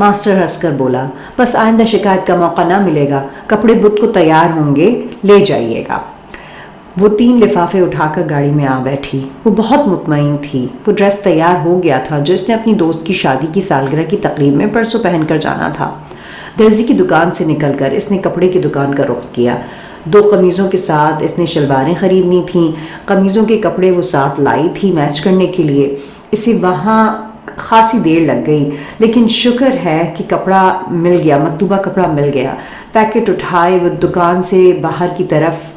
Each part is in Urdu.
ماسٹر ہنس کر بولا، بس آئندہ شکایت کا موقع نہ ملے گا، کپڑے بدھ کو تیار ہوں گے، لے جائیے گا۔ وہ 3 لفافے اٹھا کر گاڑی میں آ بیٹھی۔ وہ بہت مطمئن تھی، وہ ڈریس تیار ہو گیا تھا جو اس نے اپنی دوست کی شادی کی سالگرہ کی تقریب میں پرسوں پہن کر جانا تھا۔ درزی کی دکان سے نکل کر اس نے کپڑے کی دکان کا رخ کیا۔ 2 قمیضوں کے ساتھ اس نے شلواریں خریدنی تھیں۔ قمیضوں کے کپڑے وہ ساتھ لائی تھی میچ کرنے کے لیے۔ اسے وہاں خاصی دیر لگ گئی، لیکن شکر ہے کہ کپڑا مل گیا، مطلوبہ کپڑا مل گیا۔ پیکٹ اٹھائے وہ دکان سے باہر کی طرف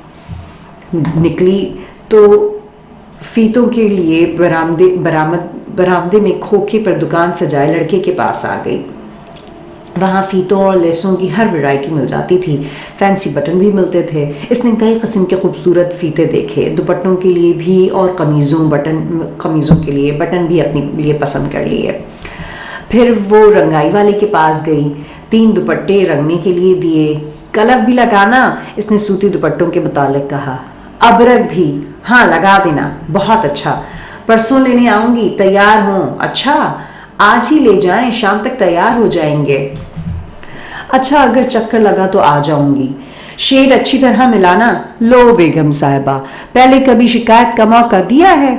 نکلی تو فیتوں کے لیے برآمدے میں کھوکھے پر دکان سجائے لڑکے کے پاس آ گئی۔ وہاں فیتوں اور لیسوں کی ہر ورائٹی مل جاتی تھی، فینسی بٹن بھی ملتے تھے۔ اس نے کئی قسم کے خوبصورت فیتے دیکھے، دوپٹوں کے لیے بھی اور قمیضوں کے لیے بٹن بھی اپنے لیے پسند کر لیے۔ پھر وہ رنگائی والے کے پاس گئی، 3 دوپٹے رنگنے کے لیے دیے۔ کلف بھی لگانا، اس نے سوتی دوپٹوں کے متعلق کہا۔ ابرک بھی، ہاں لگا دینا، بہت اچھا، پرسوں لینے آؤں گی، تیار ہوں؟ اچھا آج ہی لے جائیں، شام تک تیار ہو جائیں گے۔ اچھا اگر چکر لگا تو آ جاؤں گی۔ شیڈ اچھی طرح ملانا۔ لو بیگم صاحبہ، پہلے کبھی شکایت کا موقع دیا ہے؟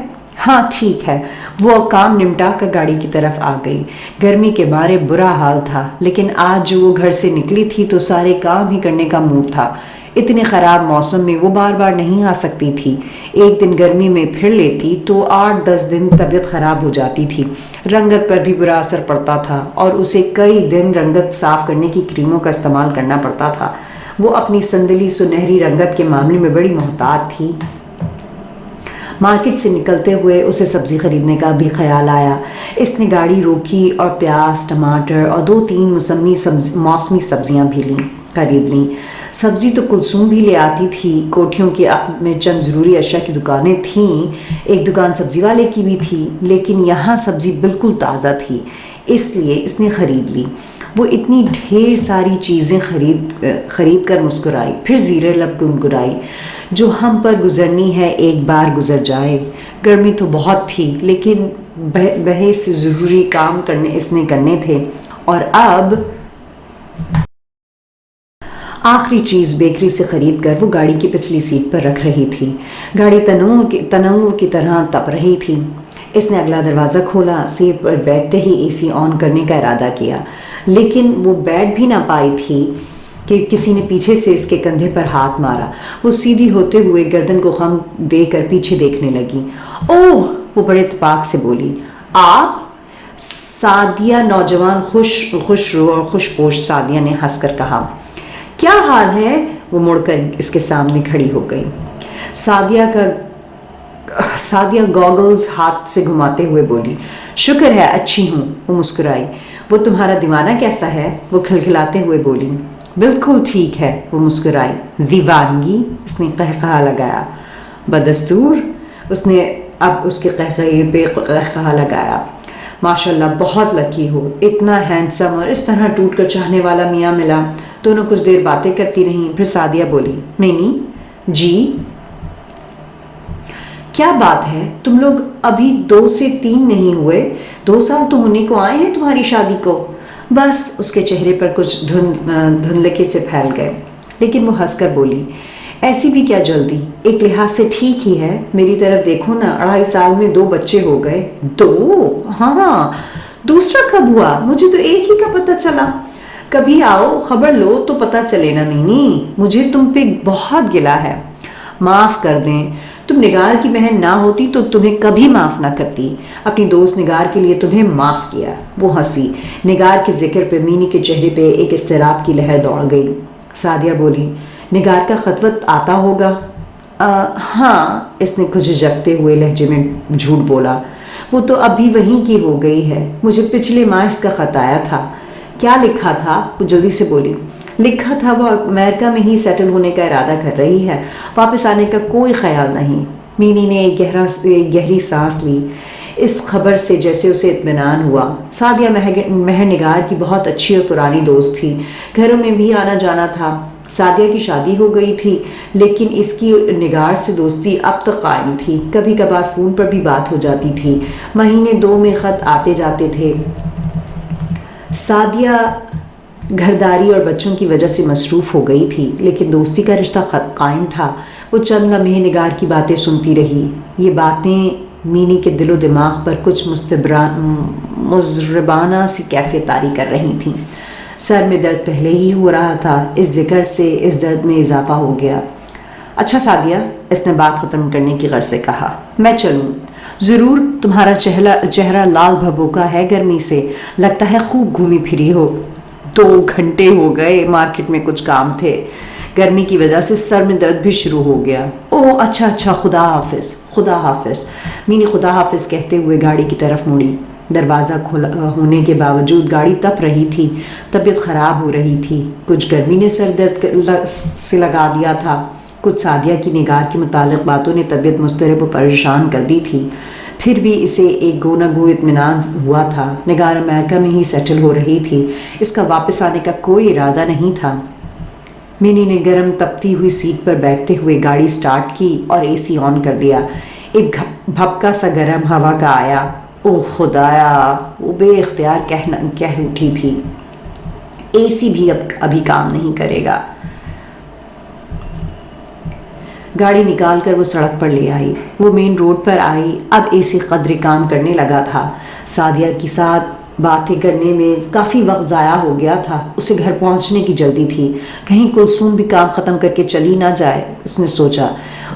ہاں ٹھیک ہے۔ وہ کام نمٹا کر گاڑی کی طرف آ گئی۔ گرمی کے مارے برا حال تھا، لیکن آج جو وہ گھر سے نکلی تھی تو سارے کام ہی کرنے کا موڈ تھا۔ اتنے خراب موسم میں وہ بار بار نہیں آ سکتی تھی۔ ایک دن گرمی میں پھر لیتی تو 8-10 دن طبیعت خراب ہو جاتی تھی۔ رنگت پر بھی برا اثر پڑتا تھا اور اسے کئی دن رنگت صاف کرنے کی کریموں کا استعمال کرنا پڑتا تھا۔ وہ اپنی سندلی سنہری رنگت کے معاملے میں بڑی محتاط تھی۔ مارکیٹ سے نکلتے ہوئے اسے سبزی خریدنے کا بھی خیال آیا۔ اس نے گاڑی روکی اور پیاز، ٹماٹر اور 2-3 موسمی سبزیاں بھی خرید لیں۔ سبزی تو کلثوم بھی لے آتی تھی۔ کوٹھیوں کے عقب میں چند ضروری اشیاء کی دکانیں تھیں، ایک دکان سبزی والے کی بھی تھی، لیکن یہاں سبزی بالکل تازہ تھی، اس لیے اس نے خرید لی۔ وہ اتنی ڈھیر ساری چیزیں خرید کر مسکرائی، پھر زیر لب گنگنائی، جو ہم پر گزرنی ہے ایک بار گزر جائے۔ گرمی تو بہت تھی، لیکن بہت سے ضروری کام اس نے کرنے تھے، اور اب آخری چیز بیکری سے خرید کر وہ گاڑی کی پچھلی سیٹ پر رکھ رہی تھی۔ گاڑی تنور کی طرح تپ رہی تھی۔ اس نے اگلا دروازہ کھولا، سیٹ پر بیٹھتے ہی اے سی آن کرنے کا ارادہ کیا، لیکن وہ بیٹھ بھی نہ پائی تھی کہ کسی نے پیچھے سے اس کے کندھے پر ہاتھ مارا۔ وہ سیدھی ہوتے ہوئے گردن کو خم دے کر پیچھے دیکھنے لگی۔ اوہ، وہ بڑے اتفاق سے بولی، آپ؟ سعدیہ، نوجوان خوش رو اور خوش پوش سعدیہ نے ہنس کر کہا۔ کیا حال ہے؟ وہ مڑ کر اس کے سامنے کھڑی ہو گئی۔ سعدیہ گوگلز ہاتھ سے گھماتے ہوئے بولی، شکر ہے اچھی ہوں۔ وہ مسکرائی۔ وہ تمہارا دیوانہ کیسا ہے؟ وہ کھلکھلاتے ہوئے بولی۔ بالکل ٹھیک ہے، وہ مسکرائی۔ دیوانگی؟ اس نے قہقہا لگایا۔ بدستور؟ اس نے اب اس کے قہقہے پہ قہقہا لگایا۔ ماشاءاللہ بہت لکی ہو، اتنا ہینڈسم اور اس طرح ٹوٹ کر چاہنے والا میاں ملا۔ دونوں کچھ دیر باتیں کرتی رہیں، پھر سعدیہ بولی، مینی جی؟ کیا بات ہے، تم لوگ ابھی 2 سے 3 نہیں ہوئے؟ 2 سال تو ہونے کو آئے ہیں تمہاری شادی کو۔ بس اس کے چہرے پر کچھ دھندلکے سے پھیل گئے، لیکن وہ ہنس کر بولی، ایسی بھی کیا جلدی، ایک لحاظ سے ٹھیک ہی ہے۔ میری طرف دیکھو نا، 2.5 سال میں 2 بچے ہو گئے۔ 2؟ ہاں، دوسرا کب ہوا؟ مجھے تو ایک ہی کا پتہ چلا۔ کبھی آؤ، خبر لو تو پتہ چلے نا مینی، مجھے تم پہ بہت گلہ ہے۔ معاف کر دیں، تم نگار کی بہن نہ ہوتی تو تمہیں کبھی معاف نہ کرتی۔ اپنی دوست نگار کے لیے تمہیں معاف کیا۔ وہ ہنسی۔ نگار کے ذکر پہ مینی کے چہرے پہ ایک اضطراب کی لہر دوڑ گئی۔ سعدیہ بولی، نگار کا خط وط آتا ہوگا؟ ہاں، اس نے کچھ جھجکتے ہوئے لہجے میں جھوٹ بولا، وہ تو ابھی وہیں کی ہو گئی ہے، مجھے پچھلے ماہ اس کا خط آیا تھا۔ کیا لکھا تھا؟ وہ جلدی سے بولی۔ لکھا تھا وہ امریکہ میں ہی سیٹل ہونے کا ارادہ کر رہی ہے، واپس آنے کا کوئی خیال نہیں۔ مینی نے ایک گہری سانس لی اس خبر سے، جیسے اسے اطمینان ہوا۔ سعدیہ مہر نگار کی بہت اچھی اور پرانی دوست تھی، گھروں میں بھی آنا جانا تھا۔ سعدیہ کی شادی ہو گئی تھی، لیکن اس کی نگار سے دوستی اب تک قائم تھی۔ کبھی کبھار فون پر بھی بات ہو جاتی تھی، مہینے 2 میں خط آتے جاتے تھے۔ سعدیہ گھرداری اور بچوں کی وجہ سے مصروف ہو گئی تھی، لیکن دوستی کا رشتہ قائم تھا۔ وہ چند لمحے نگار کی باتیں سنتی رہی۔ یہ باتیں مینی کے دل و دماغ پر کچھ مضربانہ سی کیفیت طاری کر رہی تھیں۔ سر میں درد پہلے ہی ہو رہا تھا، اس ذکر سے اس درد میں اضافہ ہو گیا۔ اچھا سعدیہ، اس نے بات ختم کرنے کی غرض سے کہا، میں چلوں؟ ضرور، تمہارا چہرہ لال بھبوکا ہے گرمی سے، لگتا ہے خوب گھومی پھری ہو۔ 2 گھنٹے ہو گئے، مارکیٹ میں کچھ کام تھے، گرمی کی وجہ سے سر میں درد بھی شروع ہو گیا۔ اوہ اچھا، خدا حافظ، خدا حافظ۔ مینی خدا حافظ کہتے ہوئے گاڑی کی طرف مڑی۔ دروازہ کھلا ہونے کے باوجود گاڑی تپ رہی تھی، طبیعت خراب ہو رہی تھی۔ کچھ گرمی نے سر درد سے لگا دیا تھا، کچھ سعدیہ کی نگار کے متعلق باتوں نے طبیعت مضطرب و پریشان کر دی تھی۔ پھر بھی اسے ایک گو نہ گو اطمینان ہوا تھا، نگار امریکہ میں ہی سیٹل ہو رہی تھی، اس کا واپس آنے کا کوئی ارادہ نہیں تھا۔ مینی نے گرم تپتی ہوئی سیٹ پر بیٹھتے ہوئے گاڑی سٹارٹ کی اور اے سی آن کر دیا۔ ایک بھپکا سا گرم ہوا کا آیا۔ اوہ خدایا، وہ بے اختیار کہہ اٹھی تھی، اے سی بھی ابھی کام نہیں کرے گا۔ گاڑی نکال کر وہ سڑک پر لے آئی۔ وہ مین روڈ پر آئی، اب اے سی قدرے کام کرنے لگا تھا۔ سعدیہ کے ساتھ باتیں کرنے میں کافی وقت ضائع ہو گیا تھا، اسے گھر پہنچنے کی جلدی تھی، کہیں کلثوم بھی کام ختم کر کے چلی نہ جائے۔ اس نے سوچا،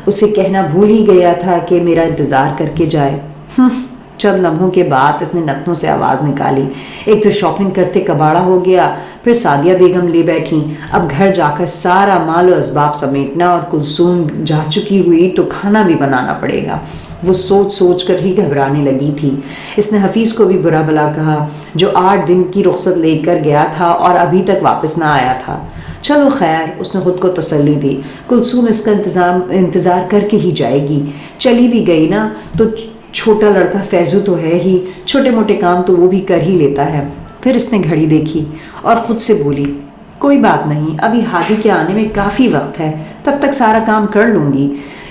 اسے کہنا بھول ہی گیا تھا کہ میرا انتظار کر کے جائے۔ چند لمحوں کے بعد اس نے نتنوں سے آواز نکالی، ایک تو شاپنگ کرتے کباڑا ہو گیا، پھر سعدیہ بیگم لے بیٹھیں، اب گھر جا کر سارا مال و اسباب سمیٹنا، اور کلثوم جا چکی ہوئی تو کھانا بھی بنانا پڑے گا۔ وہ سوچ کر ہی گھبرانے لگی تھی۔ اس نے حفیظ کو بھی برا بھلا کہا، جو 8 دن کی رخصت لے کر گیا تھا اور ابھی تک واپس نہ آیا تھا۔ چلو خیر، اس نے خود کو تسلی دی، کلثوم اس کا انتظار کر کے ہی جائے گی، چلی بھی گئی نا تو چھوٹا لڑکا فیضو تو ہے ہی، چھوٹے موٹے کام تو وہ بھی کر ہی لیتا ہے۔ پھر اس نے گھڑی دیکھی اور خود سے بولی، کوئی بات نہیں، ابھی ہادی کے آنے میں کافی وقت ہے، تب تک سارا کام کر لوں گی،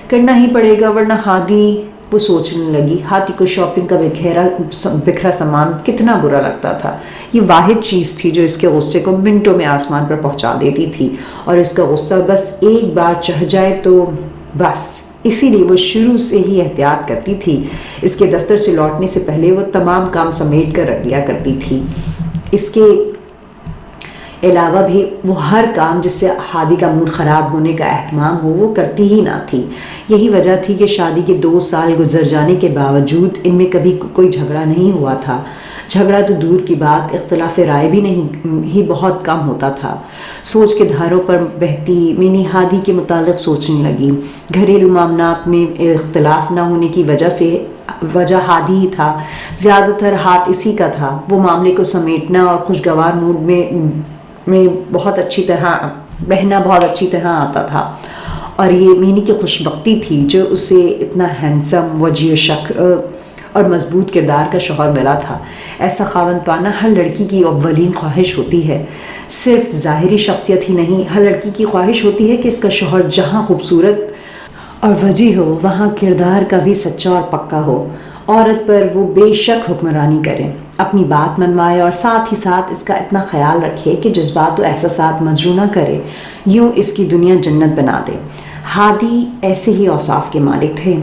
کرنا ہی پڑے گا ورنہ ہادی۔ وہ سوچنے لگی، ہادی کو شاپنگ کا بکھرا سامان کتنا برا لگتا تھا، یہ واحد چیز تھی جو اس کے غصے کو منٹوں میں آسمان پر پہنچا دیتی تھی، اور اس کا غصہ بس ایک بار چڑھ جائے تو بس۔ اسی لیے وہ شروع سے ہی احتیاط کرتی تھی، اس کے دفتر سے لوٹنے سے پہلے وہ تمام کام سمیٹ کر رکھ دیا کرتی تھی۔ اس کے علاوہ بھی وہ ہر کام جس سے ہادی کا موڈ خراب ہونے کا اہتمام ہو وہ کرتی ہی نہ تھی۔ یہی وجہ تھی کہ شادی کے 2 سال گزر جانے کے باوجود ان میں کبھی کوئی جھگڑا نہیں ہوا تھا۔ جھگڑا تو دور کی بات، اختلاف رائے بھی ہی بہت کم ہوتا تھا۔ سوچ کے دھاروں پر بہتی مینی ہادی کے متعلق سوچنے لگی۔ گھریلو معاملات میں اختلاف نہ ہونے کی وجہ ہادی ہی تھا، زیادہ تر ہاتھ اسی کا تھا۔ وہ معاملے کو سمیٹنا اور خوشگوار موڈ میں بہت اچھی طرح آتا تھا، اور یہ مینی کی خوش بختی تھی جو اسے اتنا ہینڈسم، وجیح شکل اور مضبوط کردار کا شوہر ملا تھا۔ ایسا خاوند پانا ہر لڑکی کی اولین خواہش ہوتی ہے، صرف ظاہری شخصیت ہی نہیں، ہر لڑکی کی خواہش ہوتی ہے کہ اس کا شوہر جہاں خوبصورت اور وجیح ہو وہاں کردار کا بھی سچا اور پکا ہو، عورت پر وہ بے شک حکمرانی کرے، اپنی بات منوائے اور ساتھ ہی ساتھ اس کا اتنا خیال رکھے کہ جذبات و احساسات مجروح نہ کرے، یوں اس کی دنیا جنت بنا دے۔ ہادی ایسے ہی اوصاف کے مالک تھے۔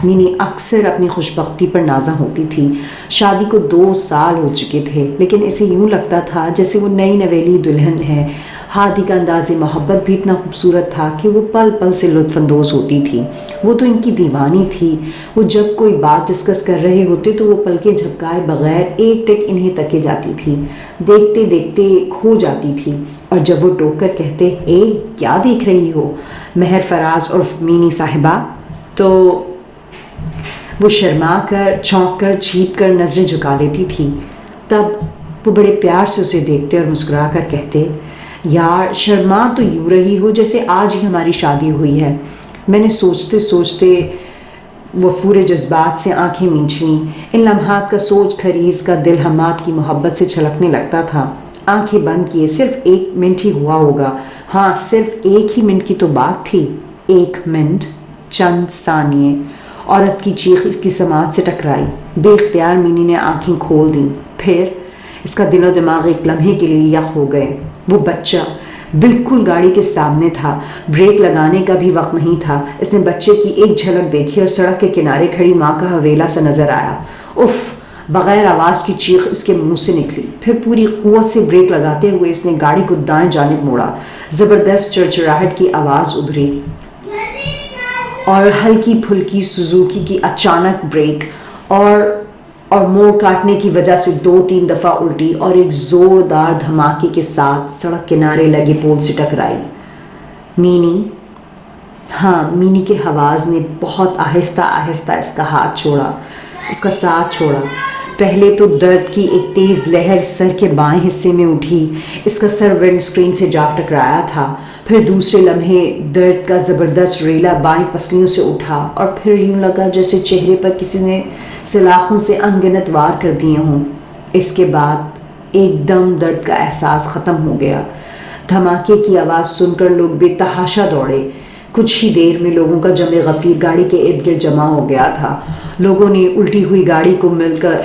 مینی اکثر اپنی خوشبختی پر نازاں ہوتی تھی۔ شادی کو 2 سال ہو چکے تھے، لیکن اسے یوں لگتا تھا جیسے وہ نئی نویلی دلہن ہے۔ ہادی کا انداز محبت بھی اتنا خوبصورت تھا کہ وہ پل پل سے لطف اندوز ہوتی تھی۔ وہ تو ان کی دیوانی تھی، وہ جب کوئی بات ڈسکس کر رہے ہوتے تو وہ پلکیں جھپکائے بغیر ایک ٹک انہیں تکے جاتی تھی، دیکھتے دیکھتے کھو جاتی تھی، اور جب وہ ٹوک کر کہتے، اے کیا دیکھ رہی ہو مہر فراز عرف مینی صاحبہ، تو وہ شرما کر، چونک کر، چھیپ کر نظریں جھکا لیتی تھی۔ تب وہ بڑے پیار سے اسے دیکھتے اور مسکرا کر کہتے، یار شرما تو یوں رہی ہو جیسے آج ہی ہماری شادی ہوئی ہے۔ میں نے سوچتے سوچتے وفور جذبات سے آنکھیں مینچ لیں۔ ان لمحات کا سوچ خریز کا دل حماد کی محبت سے چھلکنے لگتا تھا۔ آنکھیں بند کیے، صرف 1 منٹ ہی ہوا ہوگا، ہاں صرف 1 ہی منٹ کی تو بات تھی۔ 1 منٹ، چند ثانیے۔ عورت کی چیخ اس کی سماعت سے ٹکرائی۔ بے اختیار مینی نے آنکھیں کھول دیں، پھر اس کا دل و دماغ ایک لمحے کے لیے یخ ہو گئے۔ وہ بچہ بالکل گاڑی کے سامنے تھا، بریک لگانے کا بھی وقت نہیں تھا۔ اس نے بچے کی ایک جھلک دیکھی اور سڑک کے کنارے کھڑی ماں کا حویلا سا نظر آیا۔ اف! بغیر آواز کی چیخ اس کے منہ سے نکلی۔ پھر پوری قوت سے بریک لگاتے ہوئے اس نے گاڑی کو دائیں جانب موڑا۔ زبردست چرچراہٹ کی آواز ابھری اور ہلکی پھلکی سوزوکی کی اچانک بریک اور موڑ کاٹنے کی وجہ سے 2-3 دفعہ الٹی اور ایک زوردار دھماکے کے ساتھ سڑک کنارے لگے پول سے ٹکرائی۔ مینی؟ ہاں، مینی کے حواس نے بہت آہستہ آہستہ اس کا ساتھ چھوڑا۔ پہلے تو درد کی ایک تیز لہر سر کے بائیں حصے میں اٹھی، اس کا سر ونڈ سکرین سے جا ٹکرایا تھا۔ پھر دوسرے لمحے درد کا زبردست ریلا بائیں پسلیوں سے اٹھا اور پھر یوں لگا جیسے چہرے پر کسی نے سلاخوں سے انگنت وار کر دیے ہوں۔ اس کے بعد ایک دم درد کا احساس ختم ہو گیا۔ دھماکے کی آواز سن کر لوگ بے تحاشا دوڑے۔ کچھ ہی دیر میں لوگوں کا جمع غفیر گاڑی کے ارد گرد جمع ہو گیا تھا۔ لوگوں نے الٹی ہوئی گاڑی کو مل کر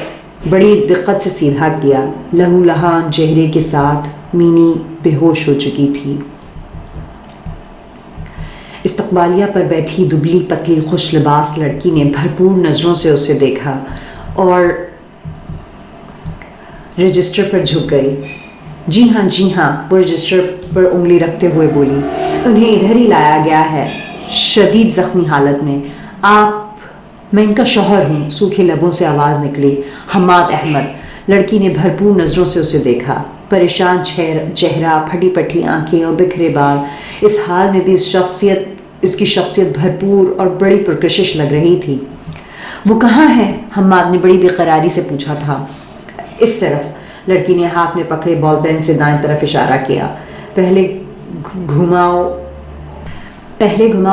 بڑی دقت سے سیدھا کیا۔ لہو لہان چہرے کے ساتھ مینی بے ہوش ہو چکی تھی۔ استقبالیہ پر بیٹھی دبلی پتلی خوش لباس لڑکی نے بھرپور نظروں سے اسے دیکھا اور رجسٹر پر جھک گئی۔ جی ہاں، وہ رجسٹر پر انگلی رکھتے ہوئے بولی، انہیں ادھر ہی لایا گیا ہے، شدید زخمی حالت میں۔ میں ان کا شوہر ہوں، سوکھے لبوں سے آواز نکلی۔ حماد احمد۔ لڑکی نے بھرپور نظروں سے اسے دیکھا۔ پریشان چہرہ، پھٹی پٹی آنکھیں اور بکھرے بال۔ اس حال میں بھی اس کی شخصیت بھرپور اور بڑی پرکشش لگ رہی تھی۔ وہ کہاں ہے؟ حماد نے بڑی بے قراری سے پوچھا تھا۔ اس طرف، لڑکی نے ہاتھ میں پکڑے بال پین سے دائیں طرف اشارہ کیا۔ پہلے گھماؤ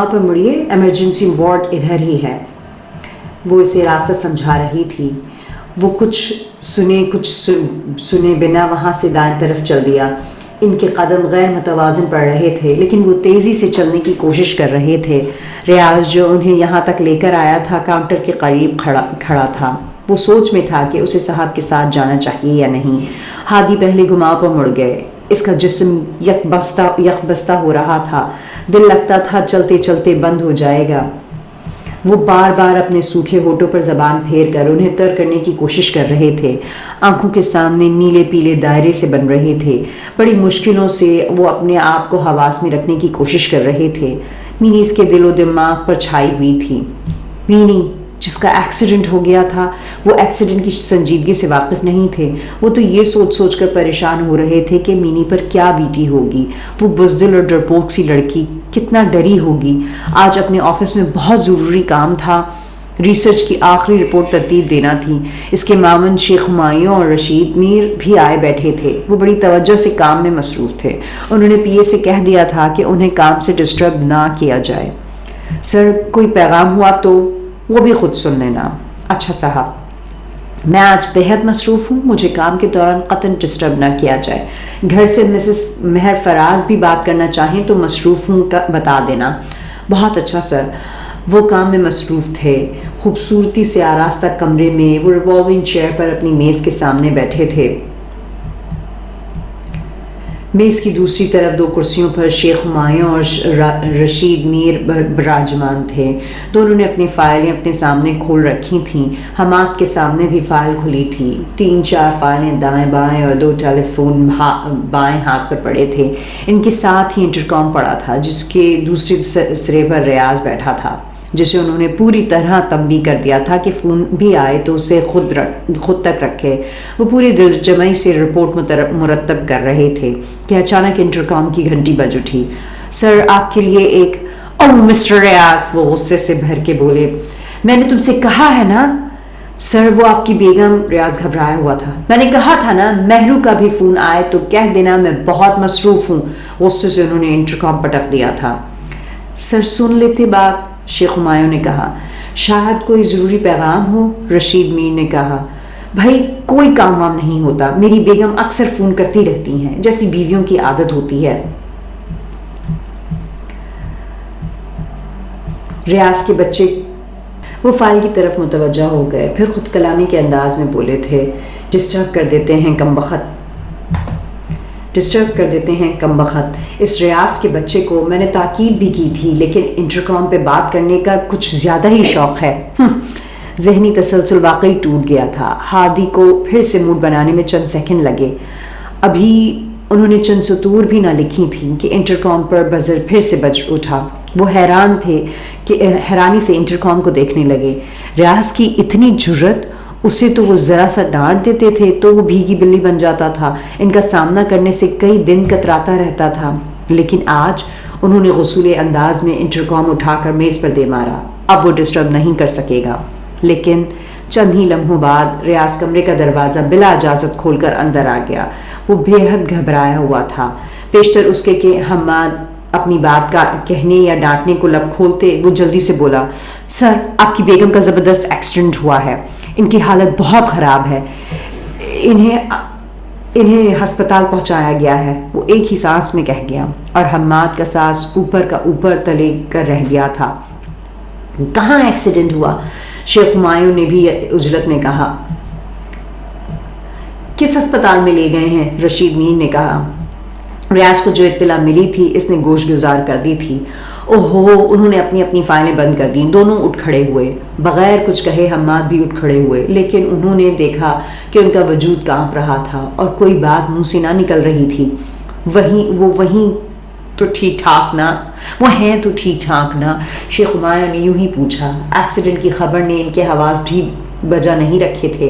پر مڑیے، ایمرجنسی وارڈ ادھر ہی ہے۔ وہ اسے راستہ سمجھا رہی تھی۔ وہ کچھ سنے بنا وہاں سے دائیں طرف چل دیا۔ ان کے قدم غیر متوازن پڑ رہے تھے، لیکن وہ تیزی سے چلنے کی کوشش کر رہے تھے۔ ریاض جو انہیں یہاں تک لے کر آیا تھا کاؤنٹر کے قریب کھڑا تھا۔ وہ سوچ میں تھا کہ اسے صاحب کے ساتھ جانا چاہیے یا نہیں۔ ہادی پہلے گھماؤ پر مڑ گئے۔ اس کا جسم یک بستہ ہو رہا تھا۔ دل لگتا تھا چلتے چلتے بند ہو جائے گا۔ وہ بار بار اپنے سوکھے ہونٹوں پر زبان پھیر کر انہیں تر کرنے کی کوشش کر رہے تھے۔ آنکھوں کے سامنے نیلے پیلے دائرے سے بن رہے تھے۔ بڑی مشکلوں سے وہ اپنے آپ کو حواس میں رکھنے کی کوشش کر رہے تھے۔ مینی اس کے دل و دماغ پر چھائی ہوئی تھی۔ مینی جس کا ایکسیڈنٹ ہو گیا تھا، وہ ایکسیڈنٹ کی سنجیدگی سے واقف نہیں تھے۔ وہ تو یہ سوچ کر پریشان ہو رہے تھے کہ مینی پر کیا بیتی ہوگی۔ وہ بزدل اور ڈرپوک سی لڑکی کتنا ڈری ہوگی۔ آج اپنے آفس میں بہت ضروری کام تھا، ریسرچ کی آخری رپورٹ ترتیب دینا تھی۔ اس کے معاون شیخ ہمایوں اور رشید میر بھی آئے بیٹھے تھے۔ وہ بڑی توجہ سے کام میں مصروف تھے۔ انہوں نے پی اے سے کہہ دیا تھا کہ انہیں کام سے ڈسٹرب نہ کیا جائے۔ سر، کوئی پیغام ہوا تو وہ بھی خود سن لینا۔ اچھا صاحب، میں آج بہت مصروف ہوں، مجھے کام کے دوران قطعاً ڈسٹرب نہ کیا جائے۔ گھر سے مسز مہر فراز بھی بات کرنا چاہیں تو مصروف ہوں کا بتا دینا۔ بہت اچھا سر۔ وہ کام میں مصروف تھے۔ خوبصورتی سے آراستہ کمرے میں وہ ریوالونگ چیئر پر اپنی میز کے سامنے بیٹھے تھے۔ میز کی دوسری طرف 2 کرسیوں پر شیخ ہمایوں اور رشید میر براجمان تھے۔ دونوں نے اپنی فائلیں اپنے سامنے کھول رکھی تھیں۔ حماد کے سامنے بھی فائل کھلی تھی۔ 3-4 فائلیں دائیں بائیں اور 2 ٹیلی فون بائیں ہاتھ پر پڑے تھے۔ ان کے ساتھ ہی انٹرکام پڑا تھا جس کے دوسرے سرے پر ریاض بیٹھا تھا، جسے انہوں نے پوری طرح تنبیہ کر دیا تھا کہ فون بھی آئے تو اسے خود تک رکھے۔ وہ پوری دل جمعی سے رپورٹ مرتب کر رہے تھے کہ اچانک انٹرکام کی گھنٹی بج اٹھی۔ سر، آپ کے لیے ایک… اوہ مسٹر ریاض، وہ غصے سے بھر کے بولے، میں نے تم سے کہا ہے نا۔ سر، وہ آپ کی بیگم… ریاض گھبرایا ہوا تھا۔ میں نے کہا تھا نا، مہرو کا بھی فون آئے تو کہہ دینا میں بہت مصروف ہوں۔ غصے سے انہوں نے انٹرکام پٹک دیا تھا۔ سر، سن لیتے بات، شیخ ہمایوں نے کہا۔ شاید کوئی ضروری پیغام ہو، رشید میر نے کہا۔ بھائی کوئی کام وام نہیں ہوتا، میری بیگم اکثر فون کرتی رہتی ہیں، جیسی بیویوں کی عادت ہوتی ہے۔ ریاض کے بچے… وہ فائل کی طرف متوجہ ہو گئے، پھر خود کلامی کے انداز میں بولے تھے، ڈسٹرب کر دیتے ہیں کم بخت. اس ریاض کے بچے کو میں نے تاکید بھی کی تھی لیکن انٹرکام پہ بات کرنے کا کچھ زیادہ ہی شوق ہے. ذہنی تسلسل واقعی ٹوٹ گیا تھا. ہادی کو پھر سے موڈ بنانے میں چند سیکنڈ لگے. ابھی انہوں نے چند سطور بھی نہ لکھی تھیں کہ انٹرکام پر بزر پھر سے بج اٹھا. وہ حیران تھے کہ حیرانی سے انٹرکام کو دیکھنے لگے. ریاض کی اتنی جرت! اسے تو وہ ذرا سا ڈانٹ دیتے تھے تو وہ بھیگی بلی بن جاتا تھا. ان کا سامنا کرنے سے کئی دن کتراتا رہتا تھا. لیکن آج انہوں نے غصولی انداز میں انٹرکام اٹھا کر میز پر دے مارا. اب وہ ڈسٹرب نہیں کر سکے گا. لیکن چند ہی لمحوں بعد ریاض کمرے کا دروازہ بلا اجازت کھول کر اندر آ گیا. وہ بے حد گھبرایا ہوا تھا. پیشتر اس کے کہ حماد اپنی بات کا کہنے یا ڈانٹنے کو لب کھولتے وہ جلدی سے بولا، سر آپ کی بیگم کا زبردست ایکسیڈنٹ ہوا ہے. ان کی حالت بہت خراب ہے. انہیں ہسپتال پہنچایا گیا ہے. وہ ایک ہی سانس میں کہہ گیا اور حماد کا سانس اوپر کا اوپر تلے کر رہ گیا تھا. کہاں ایکسیڈنٹ ہوا؟ شیخ ہمایوں نے بھی اجلت میں کہا. کس ہسپتال میں لے گئے ہیں؟ رشید میر نے کہا. ریاض کو جو اطلاع ملی تھی اس نے گوش گزار کر دی تھی. اوہو، انہوں نے اپنی اپنی فائلیں بند کر دیں. دونوں اٹھ کھڑے ہوئے. بغیر کچھ کہے حماد بھی اٹھ کھڑے ہوئے. لیکن انہوں نے دیکھا کہ ان کا وجود کانپ رہا تھا اور کوئی بات منہ سے نہ نکل رہی تھی. وہیں تو ٹھیک ٹھاک نا؟ وہ ہیں تو ٹھیک ٹھاک نا؟ شیخ ہمایوں نے یوں ہی پوچھا. ایکسیڈنٹ کی خبر نے ان کے حواس بھی بجا نہیں رکھے تھے.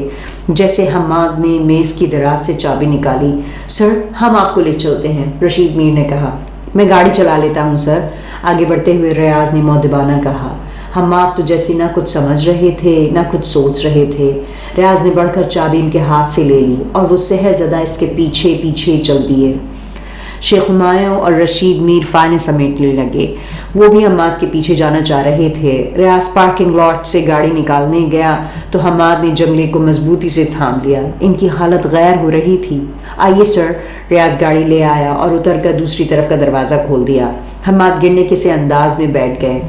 جیسے حماد نے میز کی دراز سے چابی نکالی. سر ہم آپ کو لے چلتے ہیں، رشید میر نے کہا. میں گاڑی چلا لیتا ہوں سر، آگے بڑھتے ہوئے ریاض نے مؤدبانہ کہا. حماد تو جیسے نہ کچھ سمجھ رہے تھے نہ کچھ سوچ رہے تھے. ریاض نے بڑھ کر چابی ان کے ہاتھ سے لے لی اور وہ سہر زدہ اس کے پیچھے پیچھے چل دیے. شیخ ہمایوں اور رشید میر فائلیں سمیٹنے لگے. وہ بھی حماد کے پیچھے جانا چاہ رہے تھے. ریاض پارکنگ لاٹ سے گاڑی نکالنے گیا تو حماد نے جنگلے کو مضبوطی سے تھام لیا. ان کی حالت غیر ہو رہی تھی. آئیے سر. ریاض گاڑی لے آیا اور اتر کر دوسری طرف کا دروازہ کھول دیا. حماد گرنے کے سے انداز میں بیٹھ گئے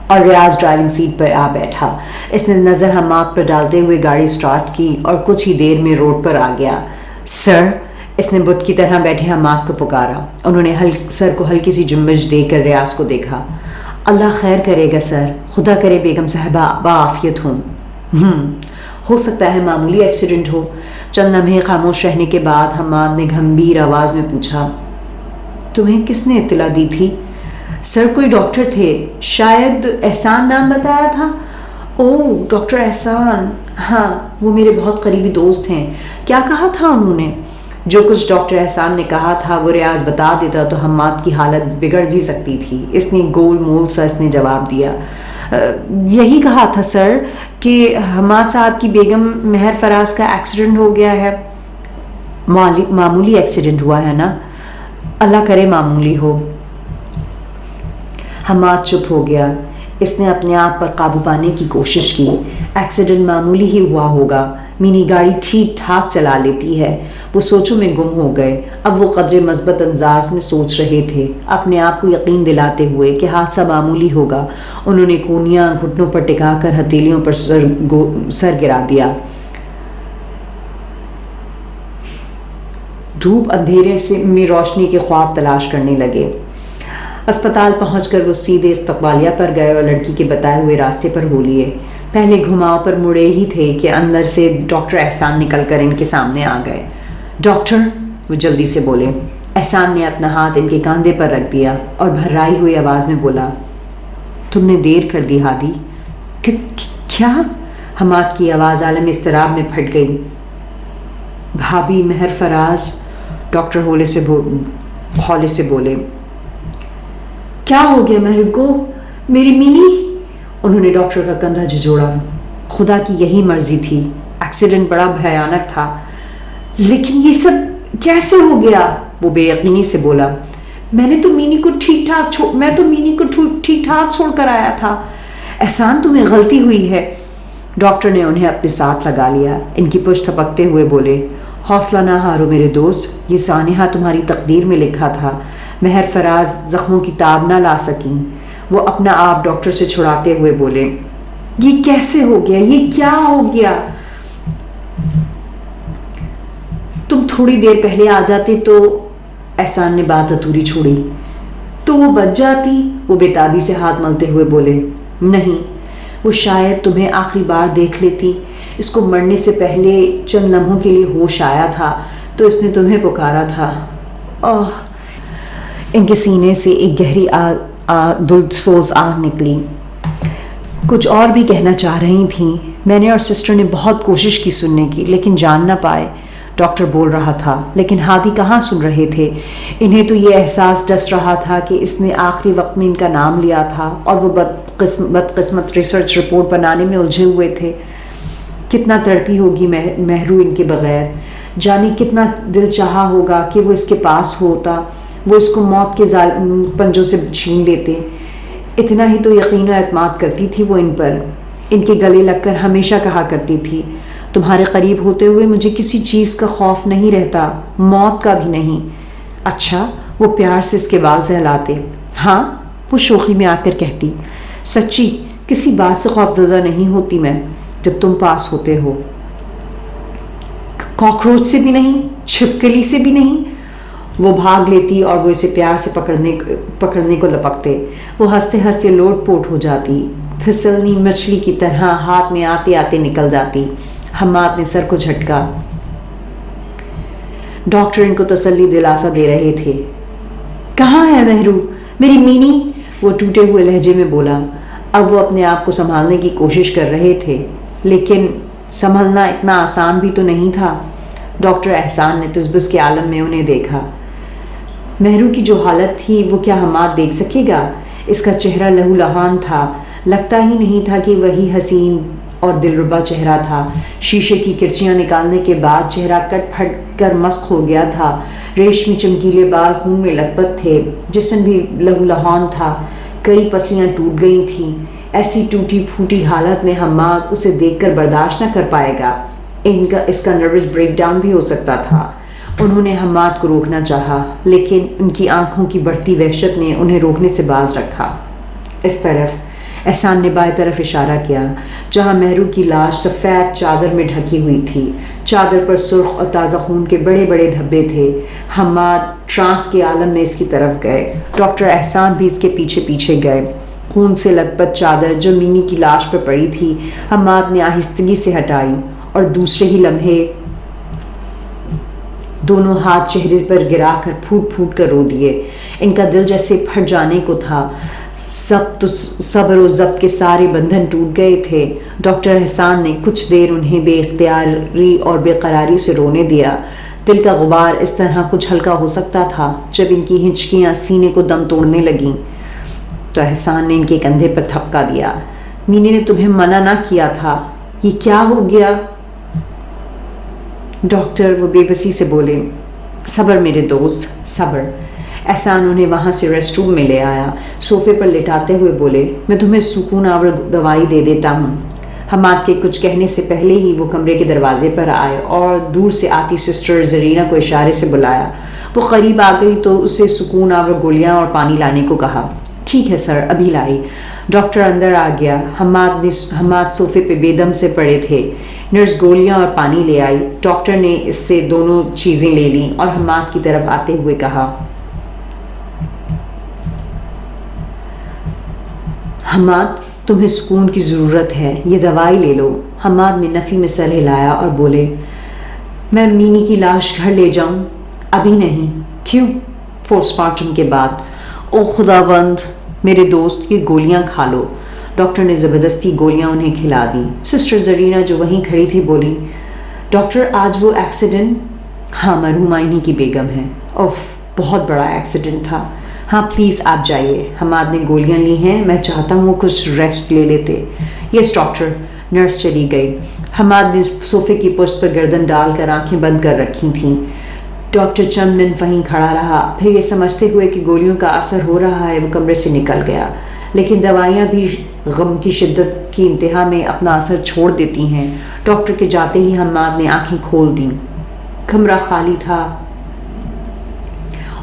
اور ریاض ڈرائیونگ سیٹ پر آ بیٹھا. اس نے نظر حماد پر ڈالتے ہوئے گاڑی سٹارٹ کی اور کچھ ہی دیر میں روڈ پر آ گیا. سر، اس نے بت کی طرح بیٹھے حماد کو پکارا. انہوں نے سر کو ہلکی سی جنبش دے کر ریاض کو دیکھا. اللہ خیر کرے گا سر، خدا کرے بیگم صاحبہ بعافیت ہوں. ہو سکتا ہے معمولی ایکسیڈنٹ ہو. چند لمحے خاموش رہنے کے بعد حماد نے گھمبیر آواز میں پوچھا، تمہیں کس نے اطلاع دی تھی؟ سر کوئی ڈاکٹر تھے، شاید احسان نام بتایا تھا. اوہ ڈاکٹر احسان، ہاں وہ میرے بہت قریبی دوست ہیں. کیا کہا تھا انہوں نے؟ جو کچھ ڈاکٹر احسان نے کہا تھا وہ ریاض بتا دیتا تو حماد کی حالت بگڑ بھی سکتی تھی. اس نے گول مول سا اس نے جواب دیا. یہی کہا تھا سر کہ حماد صاحب کی بیگم مہر فراز کا ایکسیڈنٹ ہو گیا ہے. معمولی ایکسیڈنٹ ہوا ہے نا؟ اللہ کرے معمولی ہو. حماد چپ ہو گیا. اس نے اپنے آپ پر قابو پانے کی کوشش کی. ایکسیڈنٹ معمولی ہی ہوا ہوگا. مینی گاڑی ٹھیک ٹھاک چلا لیتی ہے. وہ سوچوں میں گم ہو گئے. اب وہ قدرے مثبت انداز میں سوچ رہے تھے، اپنے آپ کو یقین دلاتے ہوئے کہ حادثہ معمولی ہوگا. انہوں نے کونیاں گھٹنوں پر ٹکا کر ہتھیلیوں پر سر گرا دیا. دھوپ اندھیرے سے میں روشنی کے خواب تلاش کرنے لگے. اسپتال پہنچ کر وہ سیدھے استقبالیہ پر گئے اور لڑکی کے بتائے ہوئے راستے پر ہو لیے. پہلے گھماؤ پر مڑے ہی تھے کہ اندر سے ڈاکٹر احسان نکل کر ان کے سامنے آ گئے. ڈاکٹر، وہ جلدی سے بولے. احسان نے اپنا ہاتھ ان کے کاندھے پر رکھ دیا اور بھررائی ہوئی آواز میں بولا، تم نے دیر کر دی ہادی. کیا؟ حماد کی آواز عالم اضطراب میں پھٹ گئی. بھابھی مہر فراز، ڈاکٹر ہولے سے بولے. کیا ہو گیا مہر کو؟ میری مینی؟ انہوں نے ڈاکٹر کا کندھا جھجوڑا. خدا کی یہی مرضی تھی. ایکسیڈنٹ بڑا بھیانک تھا. لیکن یہ سب کیسے ہو گیا؟ وہ بے یقینی سے بولا. میں تو مینی کو ٹھیک ٹھاک چھوڑ کر آیا تھا. احسان تمہیں غلطی ہوئی ہے. ڈاکٹر نے انہیں اپنے ساتھ لگا لیا. ان کی پشت تھپکتے ہوئے بولے، حوصلہ نہ ہارو میرے دوست، یہ سانحہ تمہاری تقدیر میں لکھا تھا. مہر فراز زخموں کی تاب نہ لا سکیں. وہ اپنا آپ ڈاکٹر سے چھڑاتے ہوئے بولے، یہ کیسے ہو گیا؟ یہ کیا ہو گیا؟ تھوڑی دیر پہلے آ جاتے تو احسان نے بات ادھوری چھوڑی۔ تو وہ بچ جاتی، وہ بےتابی سے ہاتھ ملتے ہوئے بولے۔ نہیں، وہ شاید تمہیں آخری بار دیکھ لیتی، اس کو مرنے سے پہلے چند لمحوں کے لیے ہوش آیا تھا تو اس نے تمہیں پکارا تھا۔ ان کے سینے سے ایک گہری دلسوز آہ نکلی۔ کچھ اور بھی کہنا چاہ رہی تھیں، میں نے اور سسٹر نے بہت کوشش کی سننے کی لیکن جان نہ پائے، ڈاکٹر بول رہا تھا، لیکن ہادی کہاں سن رہے تھے۔ انہیں تو یہ احساس ڈس رہا تھا کہ اس نے آخری وقت میں ان کا نام لیا تھا اور وہ بدقسمت ریسرچ رپورٹ بنانے میں الجھے ہوئے تھے۔ کتنا تڑپی ہوگی مہرو ان کے بغیر، جانے کتنا دل چاہا ہوگا کہ وہ اس کے پاس ہوتا، وہ اس کو موت کے پنجوں سے چھین لیتے۔ اتنا ہی تو یقین و اعتماد کرتی تھی وہ ان پر، ان کے گلے لگ کر ہمیشہ کہا کرتی تھی، تمہارے قریب ہوتے ہوئے مجھے کسی چیز کا خوف نہیں رہتا، موت کا بھی نہیں۔ اچھا، وہ پیار سے اس کے بال سہلاتے۔ ہاں، وہ شوخی میں آ کر کہتی، سچی کسی بات سے خوفزدہ نہیں ہوتی میں جب تم پاس ہوتے ہو، کاکروچ سے بھی نہیں، چھپکلی سے بھی نہیں۔ وہ بھاگ لیتی اور وہ اسے پیار سے پکڑنے کو لپکتے۔ وہ ہنستے ہنستے لوٹ پوٹ ہو جاتی، پھسلنی مچھلی کی طرح ہاتھ میں آتے آتے نکل جاتی۔ حماد نے سر کو جھٹکا۔ ڈاکٹر ان کو تسلی دلاسا دے رہے تھے۔ کہاں ہے مہرو، میری مینی؟ وہ ٹوٹے ہوئے لہجے میں بولا۔ اب وہ اپنے آپ کو سنبھالنے کی کوشش کر رہے تھے، لیکن سنبھلنا اتنا آسان بھی تو نہیں تھا۔ ڈاکٹر احسان نے تذبذب کے عالم میں انہیں دیکھا۔ مہرو کی جو حالت تھی وہ کیا حماد دیکھ سکے گا؟ اس کا چہرہ لہو لہان تھا، لگتا ہی نہیں تھا کہ وہی حسین اور دلربا چہرہ تھا۔ شیشے کی کرچیاں نکالنے کے بعد چہرہ کٹ پھٹ کر مسخ ہو گیا تھا۔ ریشمی چمکیلے بال خون میں لت پت تھے، جسم بھی لہو لہان تھا، کئی پسلیاں ٹوٹ گئی تھیں۔ ایسی ٹوٹی پھوٹی حالت میں حماد اسے دیکھ کر برداشت نہ کر پائے گا، اس کا نروس بریک ڈاؤن بھی ہو سکتا تھا۔ انہوں نے حماد کو روکنا چاہا، لیکن ان کی آنکھوں کی بڑھتی وحشت نے انہیں روکنے سے باز رکھا۔ اس طرف احسان نے بائیں طرف اشارہ کیا، جہاں مہرو کی لاش سفید چادر میں ڈھکی ہوئی تھی۔ چادر پر سرخ اور تازہ خون کے بڑے بڑے دھبے تھے۔ حماد ٹرانس کے عالم میں اس کی طرف گئے، ڈاکٹر احسان بھی اس کے پیچھے پیچھے گئے۔ خون سے لت پت چادر جو مینی کی لاش پر پڑی تھی حماد نے آہستگی سے ہٹائی اور دوسرے ہی لمحے دونوں ہاتھ چہرے پر گرا کر پھوٹ پھوٹ کر رو دیے۔ ان کا دل جیسے پھٹ جانے کو تھا، صبر و ضبط کے سارے بندھن ٹوٹ گئے تھے۔ ڈاکٹر احسان نے کچھ دیر انہیں بے اختیاری اور بے قراری سے رونے دیا۔ دل کا غبار اس طرح کچھ ہلکا ہو سکتا تھا جب ان کی ہنچکیاں سینے کو دم توڑنے لگیں تو احسان نے ان کے کندھے پر تھپکا دیا۔ مینی نے تمہیں منع نہ کیا تھا، یہ کیا ہو گیا؟ ڈاکٹر وہ بے بسی سے بولے۔ صبر میرے دوست، صبر۔ احسان انہیں وہاں سے ریسٹ روم میں لے آیا، صوفے پر لٹاتے ہوئے بولے، میں تمہیں سکون آور دوائی دے دیتا ہوں۔ حماد کے کچھ کہنے سے پہلے ہی وہ کمرے کے دروازے پر آئے اور دور سے آتی سسٹر زرینہ کو اشارے سے بلایا۔ وہ قریب آ گئی تو اسے سکون آور گولیاں اور پانی لانے کو کہا۔ ٹھیک ہے سر، ابھی لائی۔ ڈاکٹر اندر آ گیا۔ حماد صوفے پہ بے دم سے پڑے تھے۔ نرس گولیاں اور پانی لے آئی۔ ڈاکٹر نے اس سے دونوں چیزیں لے لیں اور حماد کی طرف آتے ہوئے کہا، حماد تمہیں سکون کی ضرورت ہے، یہ دوائی لے لو۔ حماد نے نفی میں سر ہلایا اور بولے، میں مینی کی لاش گھر لے جاؤں؟ ابھی نہیں۔ کیوں؟ پوسٹ مارٹم کے بعد۔ او خداوند، میرے دوست یہ گولیاں کھا لو۔ ڈاکٹر نے زبردستی گولیاں انہیں کھلا دی۔ سسٹر زرینہ جو وہیں کھڑی تھی بولی، ڈاکٹر آج وہ ایکسیڈنٹ؟ ہاں، مرحومہ انہی کی بیگم ہے۔ اوف، بہت بڑا ایکسیڈنٹ تھا۔ ہاں پلیز آپ جائیے، حماد نے گولیاں لی ہیں، میں چاہتا ہوں وہ کچھ ریسٹ لے لیتے۔ یس ڈاکٹر۔ نرس چلی گئی۔ حماد نے صوفے کی پشت پر گردن ڈال کر آنکھیں بند کر رکھی تھیں۔ ڈاکٹر چند منٹ وہیں کھڑا رہا، پھر یہ سمجھتے ہوئے کہ گولیوں کا اثر ہو رہا ہے وہ کمرے سے نکل گیا۔ لیکن دوائیاں بھی غم کی شدت کی انتہا میں اپنا اثر چھوڑ دیتی ہیں۔ ڈاکٹر کے جاتے ہی حماد نے آنکھیں کھول دیں۔ کمرہ خالی تھا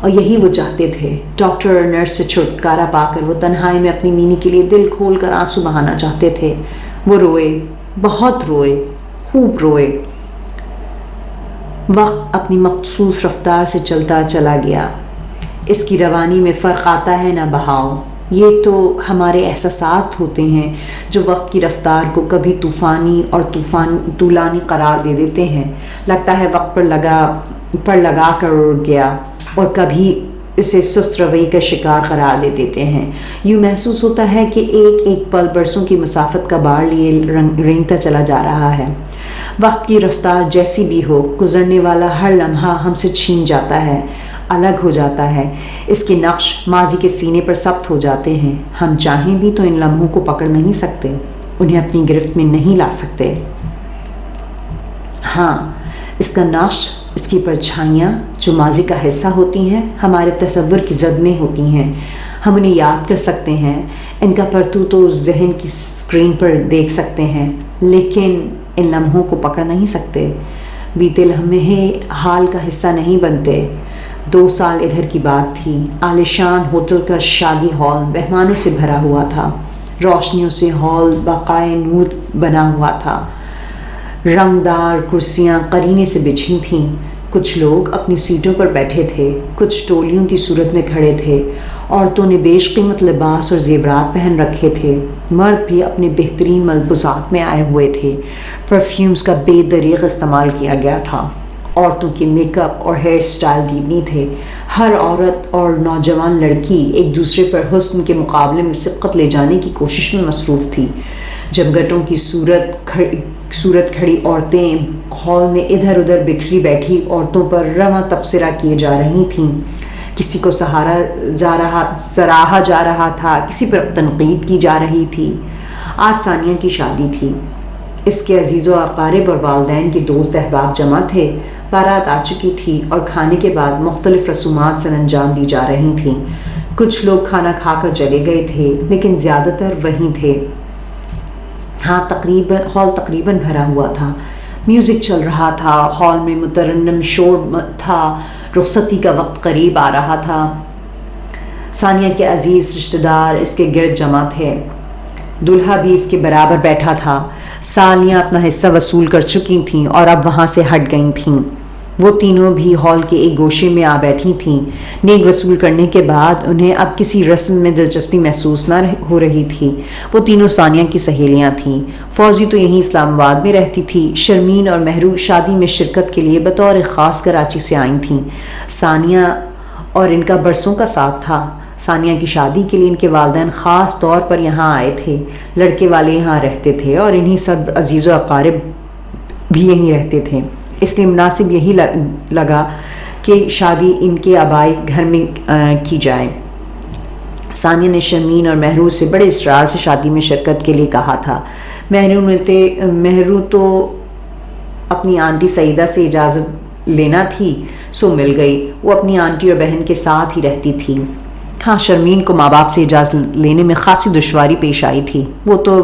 اور یہی وہ چاہتے تھے۔ ڈاکٹر اور نرس سے چھٹکارا پا کر وہ تنہائی میں اپنی مینی کے لیے دل کھول کر آنسو بہانا چاہتے تھے۔ وہ روئے، بہت روئے، خوب روئے۔ وقت اپنی مخصوص رفتار سے چلتا چلا گیا، اس کی روانی میں فرق آتا ہے نہ بہاؤ۔ یہ تو ہمارے احساسات ہوتے ہیں جو وقت کی رفتار کو کبھی طوفانی اور طولانی قرار دے دیتے ہیں، لگتا ہے وقت پر لگا کر اڑ گیا، اور کبھی اسے سست روی کا شکار قرار دے دیتے ہیں۔ یوں محسوس ہوتا ہے کہ ایک ایک پل برسوں کی مسافت کا بار لیے رینگتا چلا جا رہا ہے۔ وقت کی رفتار جیسی بھی ہو، گزرنے والا ہر لمحہ ہم سے چھین جاتا ہے، الگ ہو جاتا ہے، اس کے نقش ماضی کے سینے پر ثبت ہو جاتے ہیں۔ ہم چاہیں بھی تو ان لمحوں کو پکڑ نہیں سکتے، انہیں اپنی گرفت میں نہیں لا سکتے۔ ہاں، اس کا نقش، اس کی پرچھائیاں جو ماضی کا حصہ ہوتی ہیں، ہمارے تصور کی زد میں ہوتی ہیں، ہم انہیں یاد کر سکتے ہیں، ان کا پرتو تو ذہن کی اسکرین پر دیکھ سکتے ہیں، لیکن ان لمحوں کو پکڑ نہیں سکتے۔ بیتے لمحے حال کا حصہ نہیں بنتے۔ 2 سال ادھر کی بات تھی، عالیشان ہوٹل کا شادی ہال مہمانوں سے بھرا ہوا تھا، روشنیوں سے ہال بقائے نور بنا ہوا تھا، رنگدار کرسیاں قرینے سے بچھی تھیں، کچھ لوگ اپنی سیٹوں پر بیٹھے تھے، کچھ ٹولیوں کی صورت میں کھڑے تھے، عورتوں نے بیش قیمت لباس اور زیورات پہن رکھے تھے، مرد بھی اپنے بہترین ملبوسات میں آئے ہوئے تھے، پرفیومز کا بے دریغ استعمال کیا گیا تھا، عورتوں کے میک اپ اور ہیئر سٹائل دیدنی تھے، ہر عورت اور نوجوان لڑکی ایک دوسرے پر حسن کے مقابلے میں سبقت لے جانے کی کوشش میں مصروف تھی۔ جمگٹوں کی صورت کھڑی عورتیں ہال میں ادھر ادھر بکھری بیٹھی عورتوں پر رواں تبصرہ کیے جا رہی تھیں، کسی کو سراہا جا رہا تھا، کسی پر تنقید کی جا رہی تھی۔ آج ثانیہ کی شادی تھی، اس کے عزیز و اقارب اور والدین کے دوست احباب جمع تھے، بارات آ چکی تھی اور کھانے کے بعد مختلف رسومات سر انجام دی جا رہی تھیں۔ کچھ لوگ کھانا کھا کر چلے گئے تھے، لیکن زیادہ تر وہیں تھے۔ ہال تقریباً بھرا ہوا تھا، میوزک چل رہا تھا، ہال میں مترنم شور تھا، رخصتی کا وقت قریب آ رہا تھا۔ ثانیہ کے عزیز رشتہ دار اس کے گرد جمع تھے، دلہا بھی اس کے برابر بیٹھا تھا۔ سالیاں اپنا حصہ وصول کر چکی تھیں اور اب وہاں سے ہٹ گئی تھیں۔ وہ تینوں بھی ہال کے ایک گوشے میں آ بیٹھی تھیں۔ نیک وصول کرنے کے بعد انہیں اب کسی رسم میں دلچسپی محسوس نہ ہو رہی تھی۔ وہ تینوں ثانیہ کی سہیلیاں تھیں۔ فوزی تو یہیں اسلام آباد میں رہتی تھی۔ شرمین اور مہرو شادی میں شرکت کے لیے بطور خاص کراچی سے آئی تھیں۔ ثانیہ اور ان کا برسوں کا ساتھ تھا۔ ثانیہ کی شادی کے لیے ان کے والدین خاص طور پر یہاں آئے تھے، لڑکے والے یہاں رہتے تھے اور انہی سب عزیز و اقارب بھی یہیں رہتے تھے، اس لیے مناسب یہی لگا کہ شادی ان کے آبائی گھر میں کی جائے۔ ثانیہ نے شرمین اور مہرو سے بڑے اصرار سے شادی میں شرکت کے لیے کہا تھا۔ مہرو تو اپنی آنٹی سعیدہ سے اجازت لینا تھی سو مل گئی، وہ اپنی آنٹی اور بہن کے ساتھ ہی رہتی تھی۔ ہاں، شرمین کو ماں باپ سے اجازت لینے میں خاصی دشواری پیش آئی تھی۔ وہ تو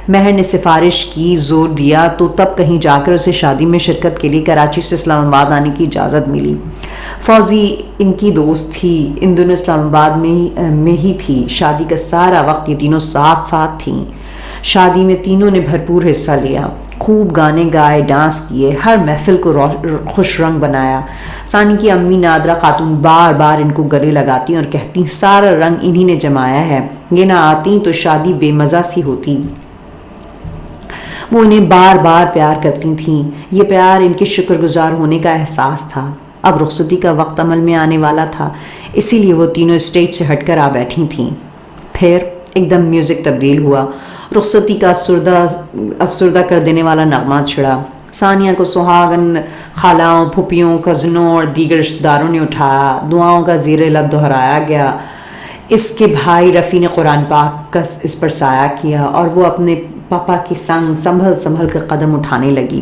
مہر نے سفارش کی، زور دیا تو تب کہیں جا کر اسے شادی میں شرکت کے لیے کراچی سے اسلام آباد آنے کی اجازت ملی۔ فوزی ان کی دوست تھی، ان دونوں اسلام آباد میں ہی تھی۔ شادی کا سارا وقت یہ تینوں ساتھ تھیں۔ شادی میں تینوں نے بھرپور حصہ لیا، خوب گانے گائے، ڈانس کیے، ہر محفل کو خوش رنگ بنایا۔ ثانی کی امی نادرہ خاتون بار بار ان کو گلے لگاتی اور کہتی سارا رنگ انہی نے جمایا ہے، یہ نہ آتی تو شادی بے مزہ سی ہوتی۔ وہ انہیں بار بار پیار کرتی تھیں، یہ پیار ان کے شکر گزار ہونے کا احساس تھا۔ اب رخصتی کا وقت عمل میں آنے والا تھا، اسی لیے وہ تینوں اسٹیج سے ہٹ کر آ بیٹھی تھیں۔ پھر ایک دم میوزک تبدیل ہوا، رخصتی کا افسردہ کر دینے والا نغمہ چھڑا۔ ثانیہ کو سہاگن خالاؤں، پھوپھیوں، کزنوں اور دیگر رشتہ داروں نے اٹھایا، دعاؤں کا زیر لب دہرایا گیا۔ اس کے بھائی رفیع نے قرآن پاک کا اس پر سایہ کیا اور وہ اپنے پاپا کے سنگ سنبھل کر قدم اٹھانے لگی۔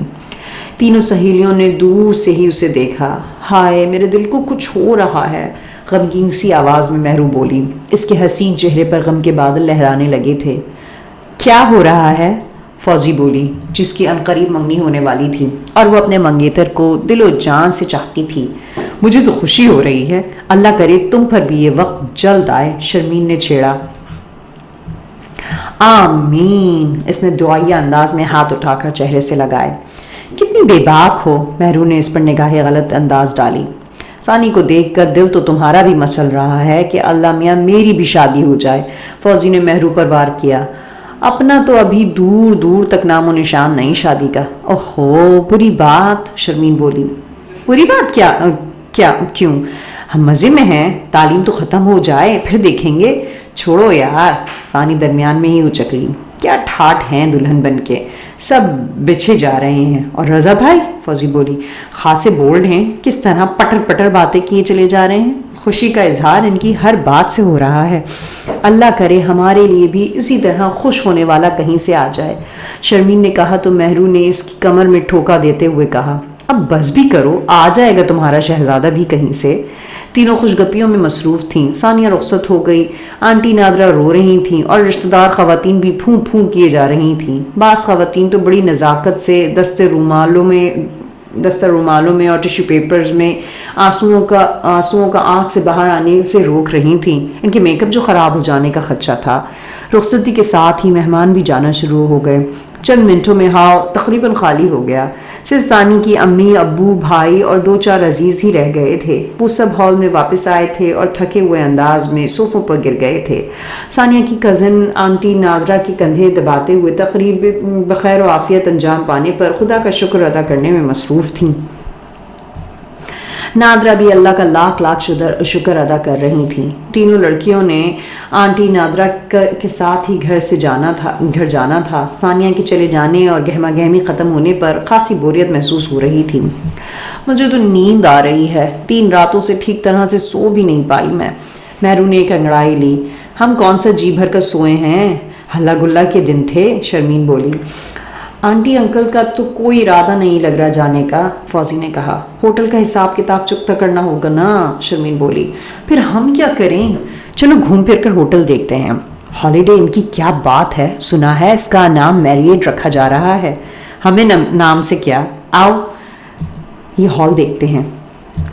تینوں سہیلیوں نے دور سے ہی اسے دیکھا۔ ہائے، میرے دل کو کچھ ہو رہا ہے، غمگین سی آواز میں مہرو بولی۔ اس کے حسین چہرے پر غم کے بادل لہرانے لگے تھے۔ کیا ہو رہا ہے؟ فوزی بولی، جس کی عنقریب منگنی ہونے والی تھی اور وہ اپنے منگیتر کو دل و جان سے چاہتی تھی۔ مجھے تو خوشی ہو رہی ہے، اللہ کرے تم پر بھی یہ وقت جلد آئے، شرمین نے چھیڑا۔ آمین، اس نے دعائیہ انداز میں ہاتھ اٹھا کر چہرے سے لگائے۔ کتنی بے باک ہو، مہرو نے اس پر نگاہ غلط انداز ڈالی۔ ثانی کو دیکھ کر دل تو تمہارا بھی مچل رہا ہے کہ اللہ میاں میری بھی شادی ہو جائے، فوزی نے مہرو پر وار کیا۔ اپنا تو ابھی دور دور تک نام و نشان نہیں شادی کا۔ اوہو بری بات، شرمین بولی۔ بری بات کیوں؟ ہم مزے میں ہیں، تعلیم تو ختم ہو جائے پھر دیکھیں گے۔ چھوڑو یار، ثانی درمیان میں ہی اچکلی۔ کیا ٹھاٹ ہیں دلہن بن کے، سب بچھے جا رہے ہیں۔ اور رضا بھائی، فوزی بولی، خاصے بولڈ ہیں، کس طرح پٹر پٹر باتیں کیے چلے جا رہے ہیں۔ خوشی کا اظہار ان کی ہر بات سے ہو رہا ہے۔ اللہ کرے ہمارے لیے بھی اسی طرح خوش ہونے والا کہیں سے آ جائے، شرمین نے کہا تو مہرو نے اس کی کمر میں ٹھوکا دیتے ہوئے کہا، اب بس بھی کرو، آ جائے گا تمہارا شہزادہ بھی کہیں سے۔ تینوں خوش گپیوں میں مصروف تھیں۔ ثانیہ رخصت ہو گئی، آنٹی نادرہ رو رہی تھیں اور رشتہ دار خواتین بھی پھون پھون کیے جا رہی تھیں۔ بعض خواتین تو بڑی نزاکت سے دستر رومالوں میں اور ٹیشو پیپرز میں آنسوؤں کا آنکھ سے باہر آنے سے روک رہی تھیں۔ ان کے میک اپ جو خراب ہو جانے کا خدشہ تھا۔ رخصتی کے ساتھ ہی مہمان بھی جانا شروع ہو گئے۔ چند منٹوں میں ہال تقریباً خالی ہو گیا۔ صرف ثانی کی امی، ابو، بھائی اور 2-4 عزیز ہی رہ گئے تھے۔ وہ سب ہال میں واپس آئے تھے اور تھکے ہوئے انداز میں صوفوں پر گر گئے تھے۔ ثانیہ کی کزن آنٹی نادرہ کے کندھے دباتے ہوئے تقریب بخیر و عافیت انجام پانے پر خدا کا شکر ادا کرنے میں مصروف تھیں۔ نادرہ بھی اللہ کا لاکھ لاکھ شکر ادا کر رہی تھیں۔ تینوں لڑکیوں نے آنٹی نادرہ کے ساتھ ہی گھر جانا تھا۔ ثانیہ کے چلے جانے اور گہما گہمی ختم ہونے پر خاصی بوریت محسوس ہو رہی تھی۔ مجھے تو نیند آ رہی ہے، 3 راتوں سے ٹھیک طرح سے سو بھی نہیں پائی میں، مہرو نے ایک انگڑائی لی۔ ہم کون سا جی بھر کر سوئے ہیں، ہلا گلا کے دن تھے، شرمین بولی۔ آنٹی انکل کا تو کوئی ارادہ نہیں لگ رہا جانے کا، فوزی نے کہا۔ ہوٹل کا حساب کتاب چکتا کرنا ہوگا نا، شرمین بولی۔ پھر ہم کیا کریں، چلو گھوم پھر کر ہوٹل دیکھتے ہیں۔ ہالیڈے ان کی کیا بات ہے، سنا ہے اس کا نام میریٹ رکھا جا رہا ہے۔ ہمیں نام سے کیا، آؤ یہ ہال دیکھتے ہیں۔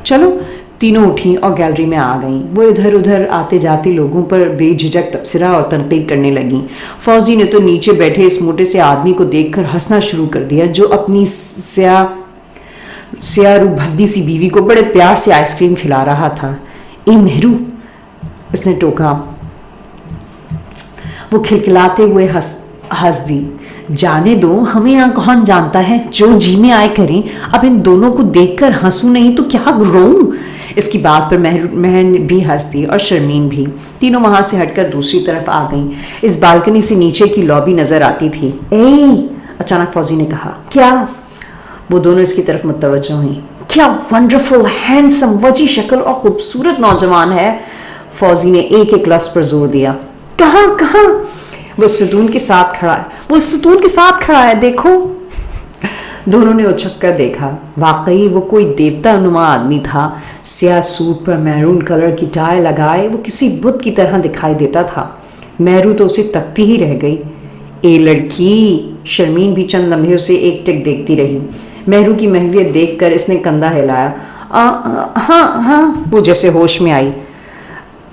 چلو، تینوں اٹھیں اور گیلری میں آ گئیں۔ وہ ادھر ادھر آتے جاتے لوگوں پر بے جھجک تبصرہ اور تنقید کرنے لگیں۔ فوزی نے تو نیچے بیٹھے اس موٹے سے آدمی کو دیکھ کر ہنسنا شروع کر دیا جو اپنی سیاہ رو بھدی سی بیوی کو بڑے پیار سے آئس کریم کھلا رہا تھا۔ اے مہرو، اس نے ٹوکا۔ وہ کھلکھلاتے ہوئے ہنس دی۔ جانے دو، ہمیں یہاں کون جانتا ہے، جو جی میں آئے کریں۔ اب ان دونوں کو دیکھ کر ہنسوں نہیں تو کیا روؤں۔ اس کی بات پر مہر بھی ہنس دی اور شرمین بھی۔ تینوں وہاں سے ہٹ کر دوسری طرف آ گئیں۔ اس بالکنی سے نیچے کی لابی نظر آتی تھی۔ اے، اچانک فوزی نے کہا۔ کیا؟ وہ دونوں اس کی طرف متوجہ ہوئیں۔ کیا ونڈرفل، ہینڈسم، وجی شکل اور خوبصورت نوجوان ہے، فوزی نے ایک لفظ پر زور دیا۔ کہاں؟ وہ ستون کے ساتھ کھڑا ہے، دیکھو۔ دونوں نے اچھک کر دیکھا۔ واقعی وہ کوئی دیوتا نما آدمی تھا۔ سیاہ سوٹ پر میرون کلر کی ٹائی لگائے وہ کسی بت کی طرح دکھائی دیتا تھا۔ مہرو تو اسے تکتی ہی رہ گئی۔ اے لڑکی، شرمین بھی چند لمحے اسے ایک ٹک دیکھتی رہی۔ مہرو کی محویت دیکھ کر اس نے کندھا ہلایا۔ ہاں، وہ جیسے ہوش میں آئی۔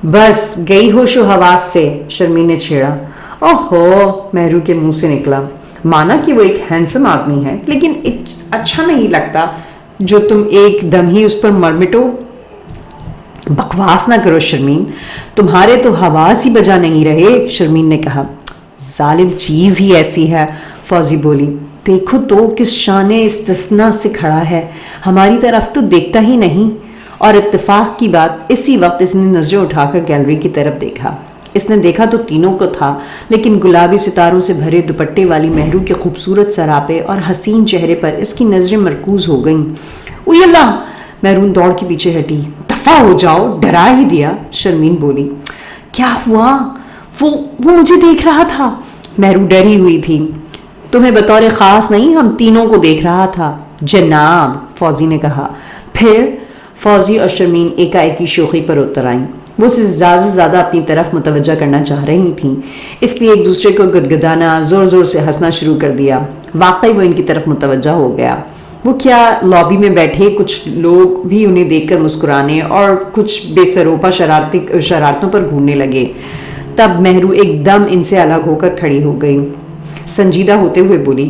بس گئی ہوش و حواس سے، شرمین نے چھیڑا۔ اوہو، مہرو کے منہ سے نکلا۔ مانا کہ وہ ایک ہینڈسم آدمی ہے، لیکن اچھا نہیں لگتا جو تم ایک دم ہی اس پر مرمٹو۔ بکواس نہ کرو شرمین، تمہارے تو حواس ہی بجا نہیں رہے، شرمین نے کہا۔ ظالم چیز ہی ایسی ہے، فوزی بولی۔ دیکھو تو کس شان استثنا سے کھڑا ہے، ہماری طرف تو دیکھتا ہی نہیں۔ اور اتفاق کی بات، اسی وقت اس نے نظریں اٹھا کر گیلری کی طرف دیکھا۔ اس نے دیکھا تو تینوں کو تھا، لیکن گلابی ستاروں سے بھرے دوپٹے والی مہرو کے خوبصورت سراپے اور حسین چہرے پر اس کی نظریں مرکوز ہو گئیں۔ اوی اللہ، مہرون دوڑ کے پیچھے ہٹی۔ دفع ہو جاؤ، ڈرا ہی دیا، شرمین بولی۔ کیا ہوا؟ وہ مجھے دیکھ رہا تھا، مہرو ڈری ہوئی تھی۔ تمہیں بطور خاص نہیں، ہم تینوں کو دیکھ رہا تھا، جناب، فوزی نے کہا۔ پھر فوزی اور شرمین ایک شوخی پر اتر آئیں۔ وہ اسے زیادہ سے زیادہ اپنی طرف متوجہ کرنا چاہ رہی تھیں، اس لیے ایک دوسرے کو گدگدانا، زور زور سے ہنسنا شروع کر دیا۔ واقعی وہ ان کی طرف متوجہ ہو گیا۔ وہ کیا لابی میں بیٹھے کچھ لوگ بھی انہیں دیکھ کر مسکرانے اور کچھ بے سروپا شرارتوں پر گھورنے لگے۔ تب مہرو ایک دم ان سے الگ ہو کر کھڑی ہو گئی، سنجیدہ ہوتے ہوئے بولی،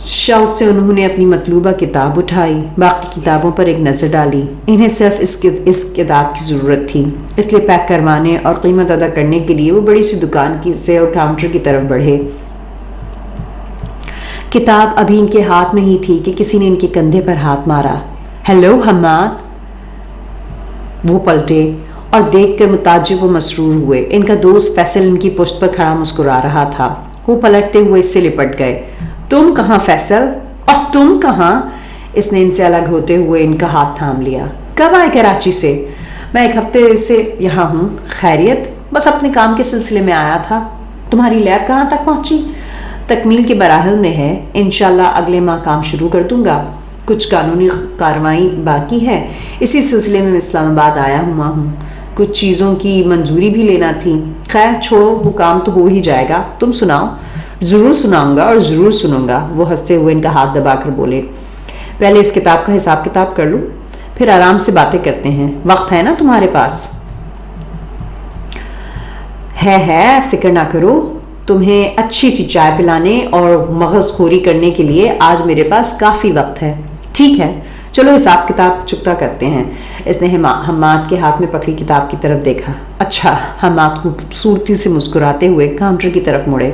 شیلف سے انہوں نے اپنی مطلوبہ کتاب اٹھائی، باقی کتابوں پر ایک نظر ڈالی۔ انہیں صرف اس کتاب کی ضرورت تھی، اس لیے پیک کروانے اور قیمت ادا کرنے کے لیے وہ بڑی سی دکان کی سیل کاؤنٹر کی طرف بڑھے۔ کتاب ابھی ان کے ہاتھ میں ہی تھی کہ کسی نے ان کے کندھے پر ہاتھ مارا۔ ہیلو حماد۔ وہ پلٹے اور دیکھ کر متعجب و مسرور ہوئے۔ ان کا دوست فیصل ان کی پشت پر کھڑا مسکرا رہا تھا۔ وہ پلٹتے ہوئے اس سے لپٹ گئے۔ تم کہاں فیصل؟ اور تم کہاں؟ اس نے ان سے الگ ہوتے ہوئے ان کا ہاتھ تھام لیا۔ کب آئے کراچی سے؟ میں ایک ہفتے سے یہاں ہوں۔ خیریت؟ بس اپنے کام کے سلسلے میں آیا تھا۔ تمہاری لیب کہاں تک پہنچی؟ تکمیل کے مراحل میں ہے، انشاءاللہ اگلے ماہ کام شروع کر دوں گا۔ کچھ قانونی کارروائی باقی ہے، اسی سلسلے میں اسلام آباد آیا ہوا ہوں۔ کچھ چیزوں کی منظوری بھی لینا تھی۔ خیر چھوڑو، وہ کام تو ہو ہی جائے گا، تم سناؤ۔ ضرور سناؤں گا اور ضرور سنوں گا، وہ ہنستے ہوئے ان کا ہاتھ دبا کر بولے۔ پہلے اس کتاب کا حساب کتاب کر لوں، پھر آرام سے باتیں کرتے ہیں۔ وقت ہے نا تمہارے پاس؟ ہے، فکر نہ کرو۔ تمہیں اچھی سی چائے پلانے اور مغز خوری کرنے کے لیے آج میرے پاس کافی وقت ہے۔ ٹھیک ہے، چلو حساب کتاب چکتا کرتے ہیں۔ اس نے حماد کے ہاتھ میں پکڑی کتاب کی طرف دیکھا۔ اچھا۔ حماد خوبصورتی سے مسکراتے ہوئے کاؤنٹر کی طرف مڑے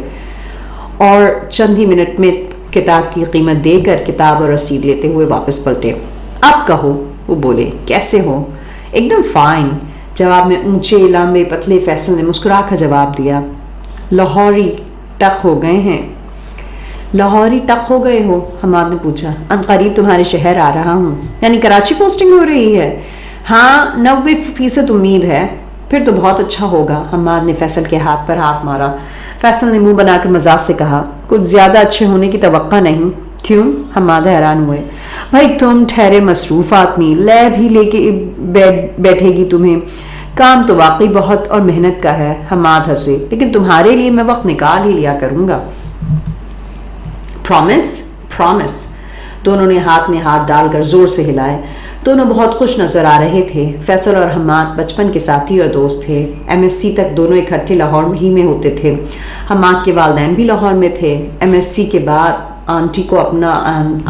اور چند ہی منٹ میں کتاب کی قیمت دے کر کتاب اور رسید لیتے ہوئے واپس پلٹے۔ اب کہو، وہ بولے، کیسے ہو؟ ایک دم فائن، جواب میں اونچے لمبے پتلے فیصل نے مسکرا کر جواب دیا۔ لاہوری ٹک ہو گئے ہیں؟ لاہوری ٹک ہو گئے ہو؟ حماد نے پوچھا۔ ان قریب تمہارے شہر آ رہا ہوں۔ یعنی کراچی پوسٹنگ ہو رہی ہے؟ ہاں، 90% امید ہے۔ پھر تو بہت اچھا ہوگا۔ حماد نے فیصل کے ہاتھ پر ہاتھ مارا۔ فیصل نے منہ بنا کر مزاق سے کہا، کچھ زیادہ اچھے ہونے کی توقع نہیں۔ کیوں؟ حماد حیران ہوئے۔ بھائی تم ٹھہرے مصروف آدمی، لیب ہی لے کے بیٹھے گی تمہیں؟ کام تو واقعی بہت اور محنت کا ہے۔ حماد ہنسے۔ لیکن تمہارے لیے میں وقت نکال ہی لیا کروں گا۔ پرومس۔ دونوں نے ہاتھ میں ہاتھ ڈال کر زور سے ہلائے۔ دونوں بہت خوش نظر آ رہے تھے۔ فیصل اور حماد بچپن کے ساتھی اور دوست تھے۔ MSc تک دونوں اکٹھے لاہور ہی میں ہوتے تھے۔ حماد کے والدین بھی لاہور میں تھے۔ MSc کے بعد آنٹی کو اپنا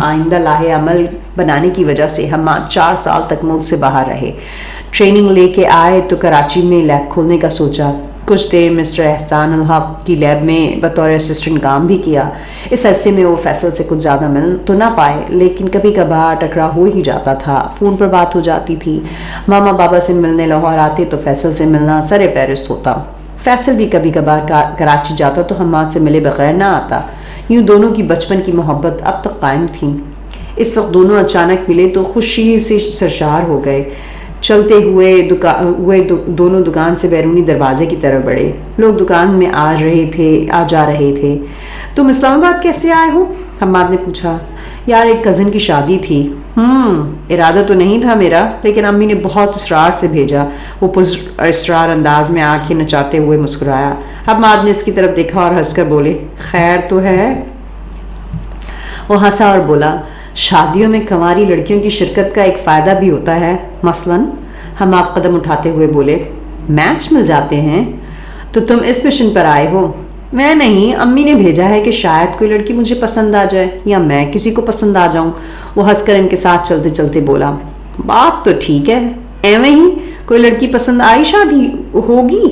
آئندہ لاہ عمل بنانے کی وجہ سے حماد 4 سال تک ملک سے باہر رہے۔ ٹریننگ لے کے آئے تو کراچی میں لیب کھولنے کا سوچا۔ کچھ دیر مسٹر احسان الحق کی لیب میں بطور اسسٹنٹ کام بھی کیا۔ اس عرصے میں وہ فیصل سے کچھ زیادہ مل تو نہ پائے، لیکن کبھی کبھار ٹکرا ہو ہی جاتا تھا، فون پر بات ہو جاتی تھی۔ ماما بابا سے ملنے لاہور آتے تو فیصل سے ملنا سر فہرست ہوتا۔ فیصل بھی کبھی کبھار کراچی جاتا تو حماد سے ملے بغیر نہ آتا۔ یوں دونوں کی بچپن کی محبت اب تک قائم تھی۔ اس وقت دونوں اچانک ملے تو خوشی سے سرشار ہو گئے۔ چلتے ہوئے دونوں دکان سے بیرونی دروازے کی طرف بڑھے۔ لوگ دکان میں آ جا رہے تھے۔ تم اسلام آباد کیسے آئے ہو؟ حماد نے پوچھا۔ یار ایک کزن کی شادی تھی۔ ارادہ تو نہیں تھا میرا، لیکن امی نے بہت اصرار سے بھیجا۔ وہ اسرار انداز میں آنکھیں نچاتے ہوئے مسکرایا۔ حماد نے اس کی طرف دیکھا اور ہنس کر بولے، خیر تو ہے؟ وہ ہنسا اور بولا، شادیوں میں کنواری لڑکیوں کی شرکت کا ایک فائدہ بھی ہوتا ہے، مثلاً۔ حماد قدم اٹھاتے ہوئے بولے، میچ مل جاتے ہیں؟ تو تم اس مشن پر آئے ہو؟ میں نہیں، امی نے بھیجا ہے کہ شاید کوئی لڑکی مجھے پسند آ جائے یا میں کسی کو پسند آ جاؤں۔ وہ ہنس کر ان کے ساتھ چلتے چلتے بولا، بات تو ٹھیک ہے، ایویں ہی کوئی لڑکی پسند آئی شادی ہوگی،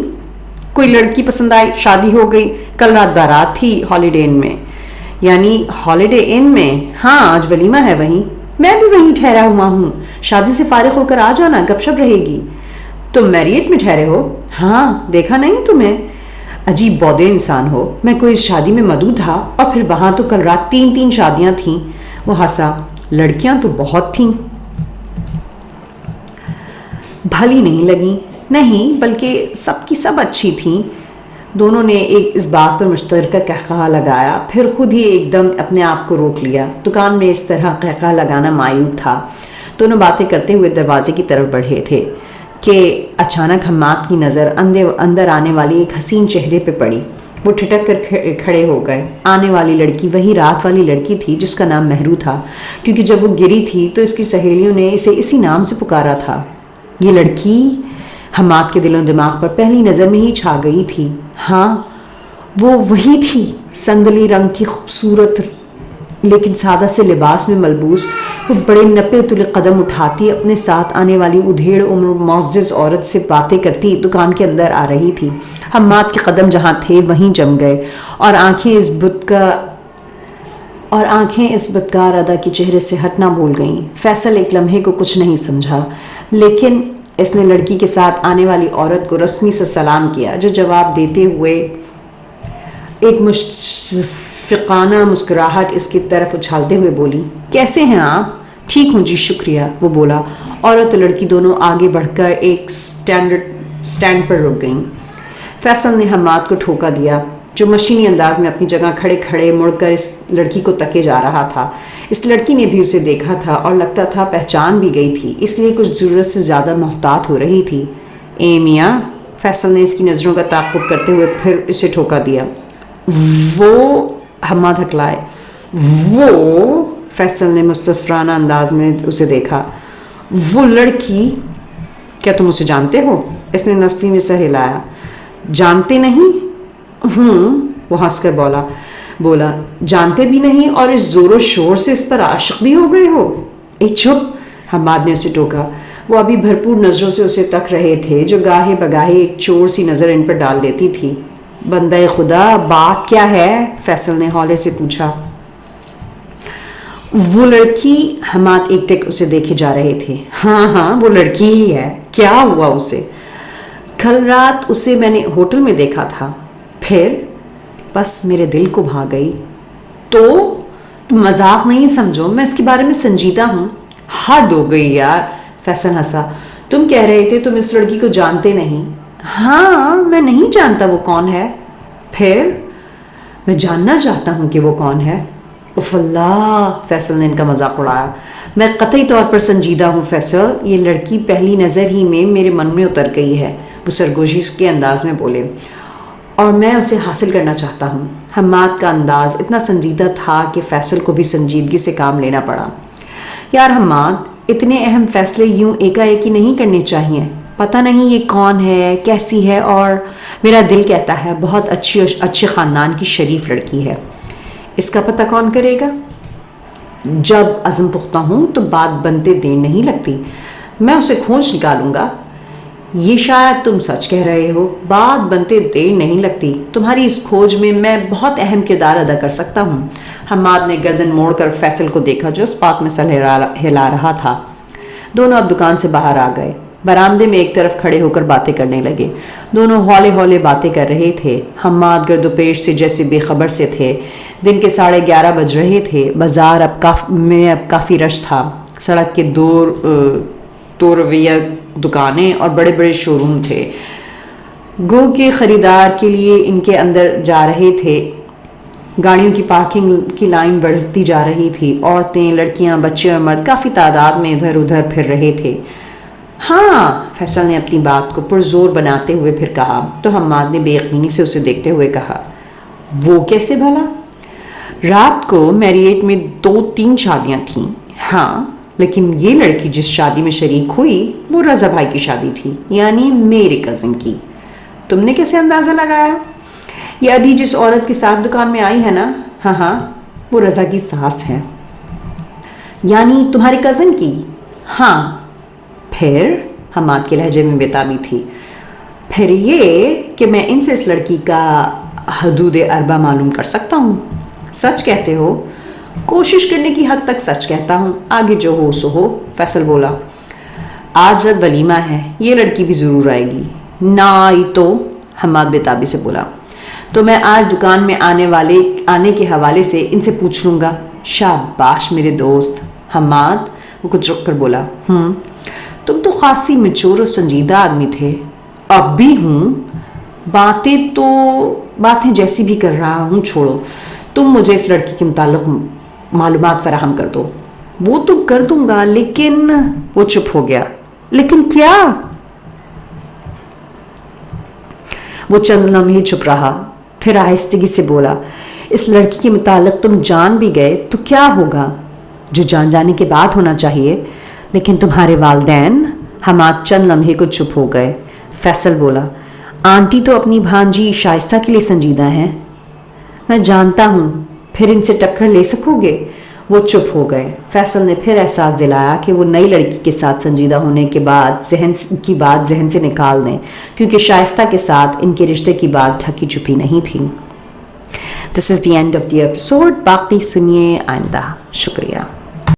کوئی لڑکی پسند آئی شادی ہو گئی۔ کل رات بارات تھی ہالیڈے ان میں۔ یعنی ہالیڈے ان میں؟ ہاں، آج ولیمہ ہے وہیں، میں بھی وہیں ٹھہرا ہوا ہوں۔ شادی سے فارغ ہو کر آ جانا، گپ شپ رہے گی۔ تم میریٹ میں ٹھہرے ہو؟ ہاں، دیکھا نہیں تمہیں؟ عجیب بودے انسان ہو۔ میں کوئی اس شادی میں مدعو تھا، اور پھر وہاں تو کل رات 3 شادیاں تھیں۔ وہ ہنسا۔ لڑکیاں تو بہت تھیں۔ بھلی نہیں لگیں؟ نہیں، بلکہ سب کی سب اچھی تھیں۔ دونوں نے اس بات پر مشترکہ قہقہہ لگایا، پھر خود ہی ایک دم اپنے آپ کو روک لیا۔ دکان میں اس طرح قہقہہ لگانا معیوب تھا۔ دونوں باتیں کرتے ہوئے دروازے کی طرف بڑھے تھے کہ اچانک حماد کی نظر اندر آنے والی ایک حسین چہرے پہ پڑی۔ وہ ٹھٹک کر کھڑے ہو گئے۔ آنے والی لڑکی وہی رات والی لڑکی تھی جس کا نام مہرو تھا، کیونکہ جب وہ گری تھی تو اس کی سہیلیوں نے اسے اسی نام سے پکارا تھا۔ یہ لڑکی حماد کے دل و دماغ پر پہلی نظر میں ہی چھا گئی تھی۔ ہاں، وہ وہی تھی، سندلی رنگ کی خوبصورت لیکن سادہ سے لباس میں ملبوس وہ بڑے نپے تلے قدم اٹھاتی اپنے ساتھ آنے والی ادھیڑ عمر معزز عورت سے باتیں کرتی دکان کے اندر آ رہی تھی۔ حماد کے قدم جہاں تھے وہیں جم گئے اور آنکھیں اس بدکار ادا کے چہرے سے ہٹنا بھول گئیں۔ فیصل ایک لمحے کو کچھ نہیں سمجھا، لیکن اس نے لڑکی کے ساتھ آنے والی عورت کو رسمی سے سلام کیا، جو جواب دیتے ہوئے ایک مشفقانہ مسکراہٹ اس کی طرف اچھالتے ہوئے بولی، کیسے ہیں آپ؟ ٹھیک ہوں جی شکریہ، وہ بولا۔ عورت اور لڑکی دونوں آگے بڑھ کر ایک سٹینڈ پر رک گئیں۔ فیصل نے حماد کو ٹھوکا دیا، جو مشینی انداز میں اپنی جگہ کھڑے کھڑے مڑ کر اس لڑکی کو تکے جا رہا تھا۔ اس لڑکی نے بھی اسے دیکھا تھا اور لگتا تھا پہچان بھی گئی تھی، اس لیے کچھ ضرورت سے زیادہ محتاط ہو رہی تھی۔ اے میاں، فیصل نے اس کی نظروں کا تعاقب کرتے ہوئے پھر اسے ٹھوکا دیا۔ وہ، حماد ہکلائے۔ وہ، فیصل نے مستفرانہ انداز میں اسے دیکھا۔ وہ لڑکی، کیا تم اسے جانتے ہو؟ اس نے نصفی میں سر ہلایا۔ جانتے نہیں؟ وہ ہنس کر بولا، جانتے بھی نہیں اور اس زور و شور سے اس پر عاشق بھی ہو گئے ہو؟ اے چپ، حماد نے اسے ٹوکا۔ وہ ابھی بھرپور نظروں سے اسے تک رہے تھے، جو گاہے بگاہے ایک چور سی نظر ان پر ڈال دیتی تھی۔ بندہ خدا، بات کیا ہے؟ فیصل نے ہولے سے پوچھا۔ وہ لڑکی، حماد ایک ٹک اسے دیکھے جا رہے تھے۔ ہاں وہ لڑکی ہی ہے۔ کیا ہوا اسے؟ کل رات اسے میں نے ہوٹل میں دیکھا تھا۔ پھر؟ بس میرے دل کو بھا گئی۔ تو مذاق نہیں سمجھو، میں اس کے بارے میں سنجیدہ ہوں۔ حد ہو گئی یار، فیصل ہنسا۔ تم کہہ رہے تھے تم اس لڑکی کو جانتے نہیں۔ ہاں، میں نہیں جانتا وہ کون ہے۔ پھر؟ میں جاننا چاہتا ہوں کہ وہ کون ہے۔ اف اللہ، فیصل نے ان کا مذاق اڑایا۔ میں قطعی طور پر سنجیدہ ہوں فیصل، یہ لڑکی پہلی نظر ہی میں میرے من میں اتر گئی ہے، وہ سرگوشی کے انداز میں بولے، اور میں اسے حاصل کرنا چاہتا ہوں۔ حماد کا انداز اتنا سنجیدہ تھا کہ فیصل کو بھی سنجیدگی سے کام لینا پڑا۔ یار حماد، اتنے اہم فیصلے یوں ایکا ایکی نہیں کرنے چاہیے۔ پتہ نہیں یہ کون ہے، کیسی ہے، اور میرا دل کہتا ہے بہت اچھے خاندان کی شریف لڑکی ہے۔ اس کا پتہ کون کرے گا؟ جب عزم پختہ ہوں تو بات بنتے دیر نہیں لگتی، میں اسے کھوج نکالوں گا۔ یہ شاید تم سچ کہہ رہے ہو، بات بنتے دیر نہیں لگتی، تمہاری اس کھوج میں میں بہت اہم کردار ادا کر سکتا ہوں۔ حماد نے گردن موڑ کر فیصل کو دیکھا جو اس بات میں سر ہلا رہا تھا۔ دونوں اب دکان سے باہر آ گئے، برآمدے میں ایک طرف کھڑے ہو کر باتیں کرنے لگے۔ دونوں ہولے ہولے باتیں کر رہے تھے۔ حماد گرد و پیش سے جیسے بے خبر سے تھے۔ دن کے 11:30 بج رہے تھے۔ بازار اب کافی رش تھا۔ سڑک کے دو رویہ دکانیں اور بڑے بڑے شو روم تھے۔ گو کے خریدار کے لیے ان کے اندر جا رہے تھے۔ گاڑیوں کی پارکنگ کی لائن بڑھتی جا رہی تھی۔ عورتیں، لڑکیاں، بچے اور مرد کافی تعداد میں ادھر ادھر پھر رہے تھے۔ ہاں، فیصل نے اپنی بات کو پرزور بناتے ہوئے پھر کہا، تو حماد نے بے یقینی سے اسے دیکھتے ہوئے کہا، وہ کیسے بھلا؟ رات کو میریٹ میں 2-3 شادیاں تھیں۔ ہاں، لیکن یہ لڑکی جس شادی میں شریک ہوئی وہ رضا بھائی کی شادی تھی، یعنی میرے کزن کی۔ تم نے کیسے اندازہ لگایا؟ یہ ابھی جس عورت کے ساتھ دکان میں آئی ہے نا، ہاں وہ رضا کی ساس ہے۔ یعنی تمہارے کزن کی؟ ہاں۔ پھر؟ حماد کے لہجے میں بےتابی تھی۔ پھر یہ کہ میں ان سے اس لڑکی کا حدود اربع معلوم کر سکتا ہوں۔ سچ کہتے ہو؟ کوشش کرنے کی حد تک سچ کہتا ہوں، آگے جو ہو سو ہو، فیصل بولا۔ آج رات ولیمہ ہے، یہ لڑکی بھی ضرور آئے گی۔ نہ آئی تو؟ حماد بےتابی سے بولا۔ تو میں آج دکان میں آنے کے حوالے سے ان سے پوچھ لوں گا۔ شاباش میرے دوست۔ حماد، وہ کچھ رک کر بولا، تم تو خاصی میچور اور سنجیدہ آدمی تھے، اب بھی ہوں۔ باتیں جیسی بھی کر رہا ہوں چھوڑو، تم مجھے اس لڑکی کے متعلق معلومات فراہم کر دو۔ وہ تو کر دوں گا، لیکن وہ چپ ہو گیا۔ لیکن کیا؟ وہ چند لمحے چپ رہا، پھر آہستگی سے بولا، اس لڑکی کے متعلق تم جان بھی گئے تو کیا ہوگا؟ جو جان جانے کے بعد ہونا چاہیے۔ لیکن تمہارے والدین؟ حماد چند لمحے کو چپ ہو گئے۔ فیصل بولا، آنٹی تو اپنی بھانجی شائستہ کے لیے سنجیدہ ہیں۔ میں جانتا ہوں۔ پھر ان سے ٹکر لے سکو گے؟ وہ چپ ہو گئے۔ فیصل نے پھر احساس دلایا کہ وہ نئی لڑکی کے ساتھ سنجیدہ ہونے کے بعد ذہن سے نکال دیں، کیونکہ شائستہ کے ساتھ ان کے رشتے کی بات ڈھکی چھپی نہیں تھی۔ This is the end of the episode. باقی سنیے آئندہ۔ شکریہ۔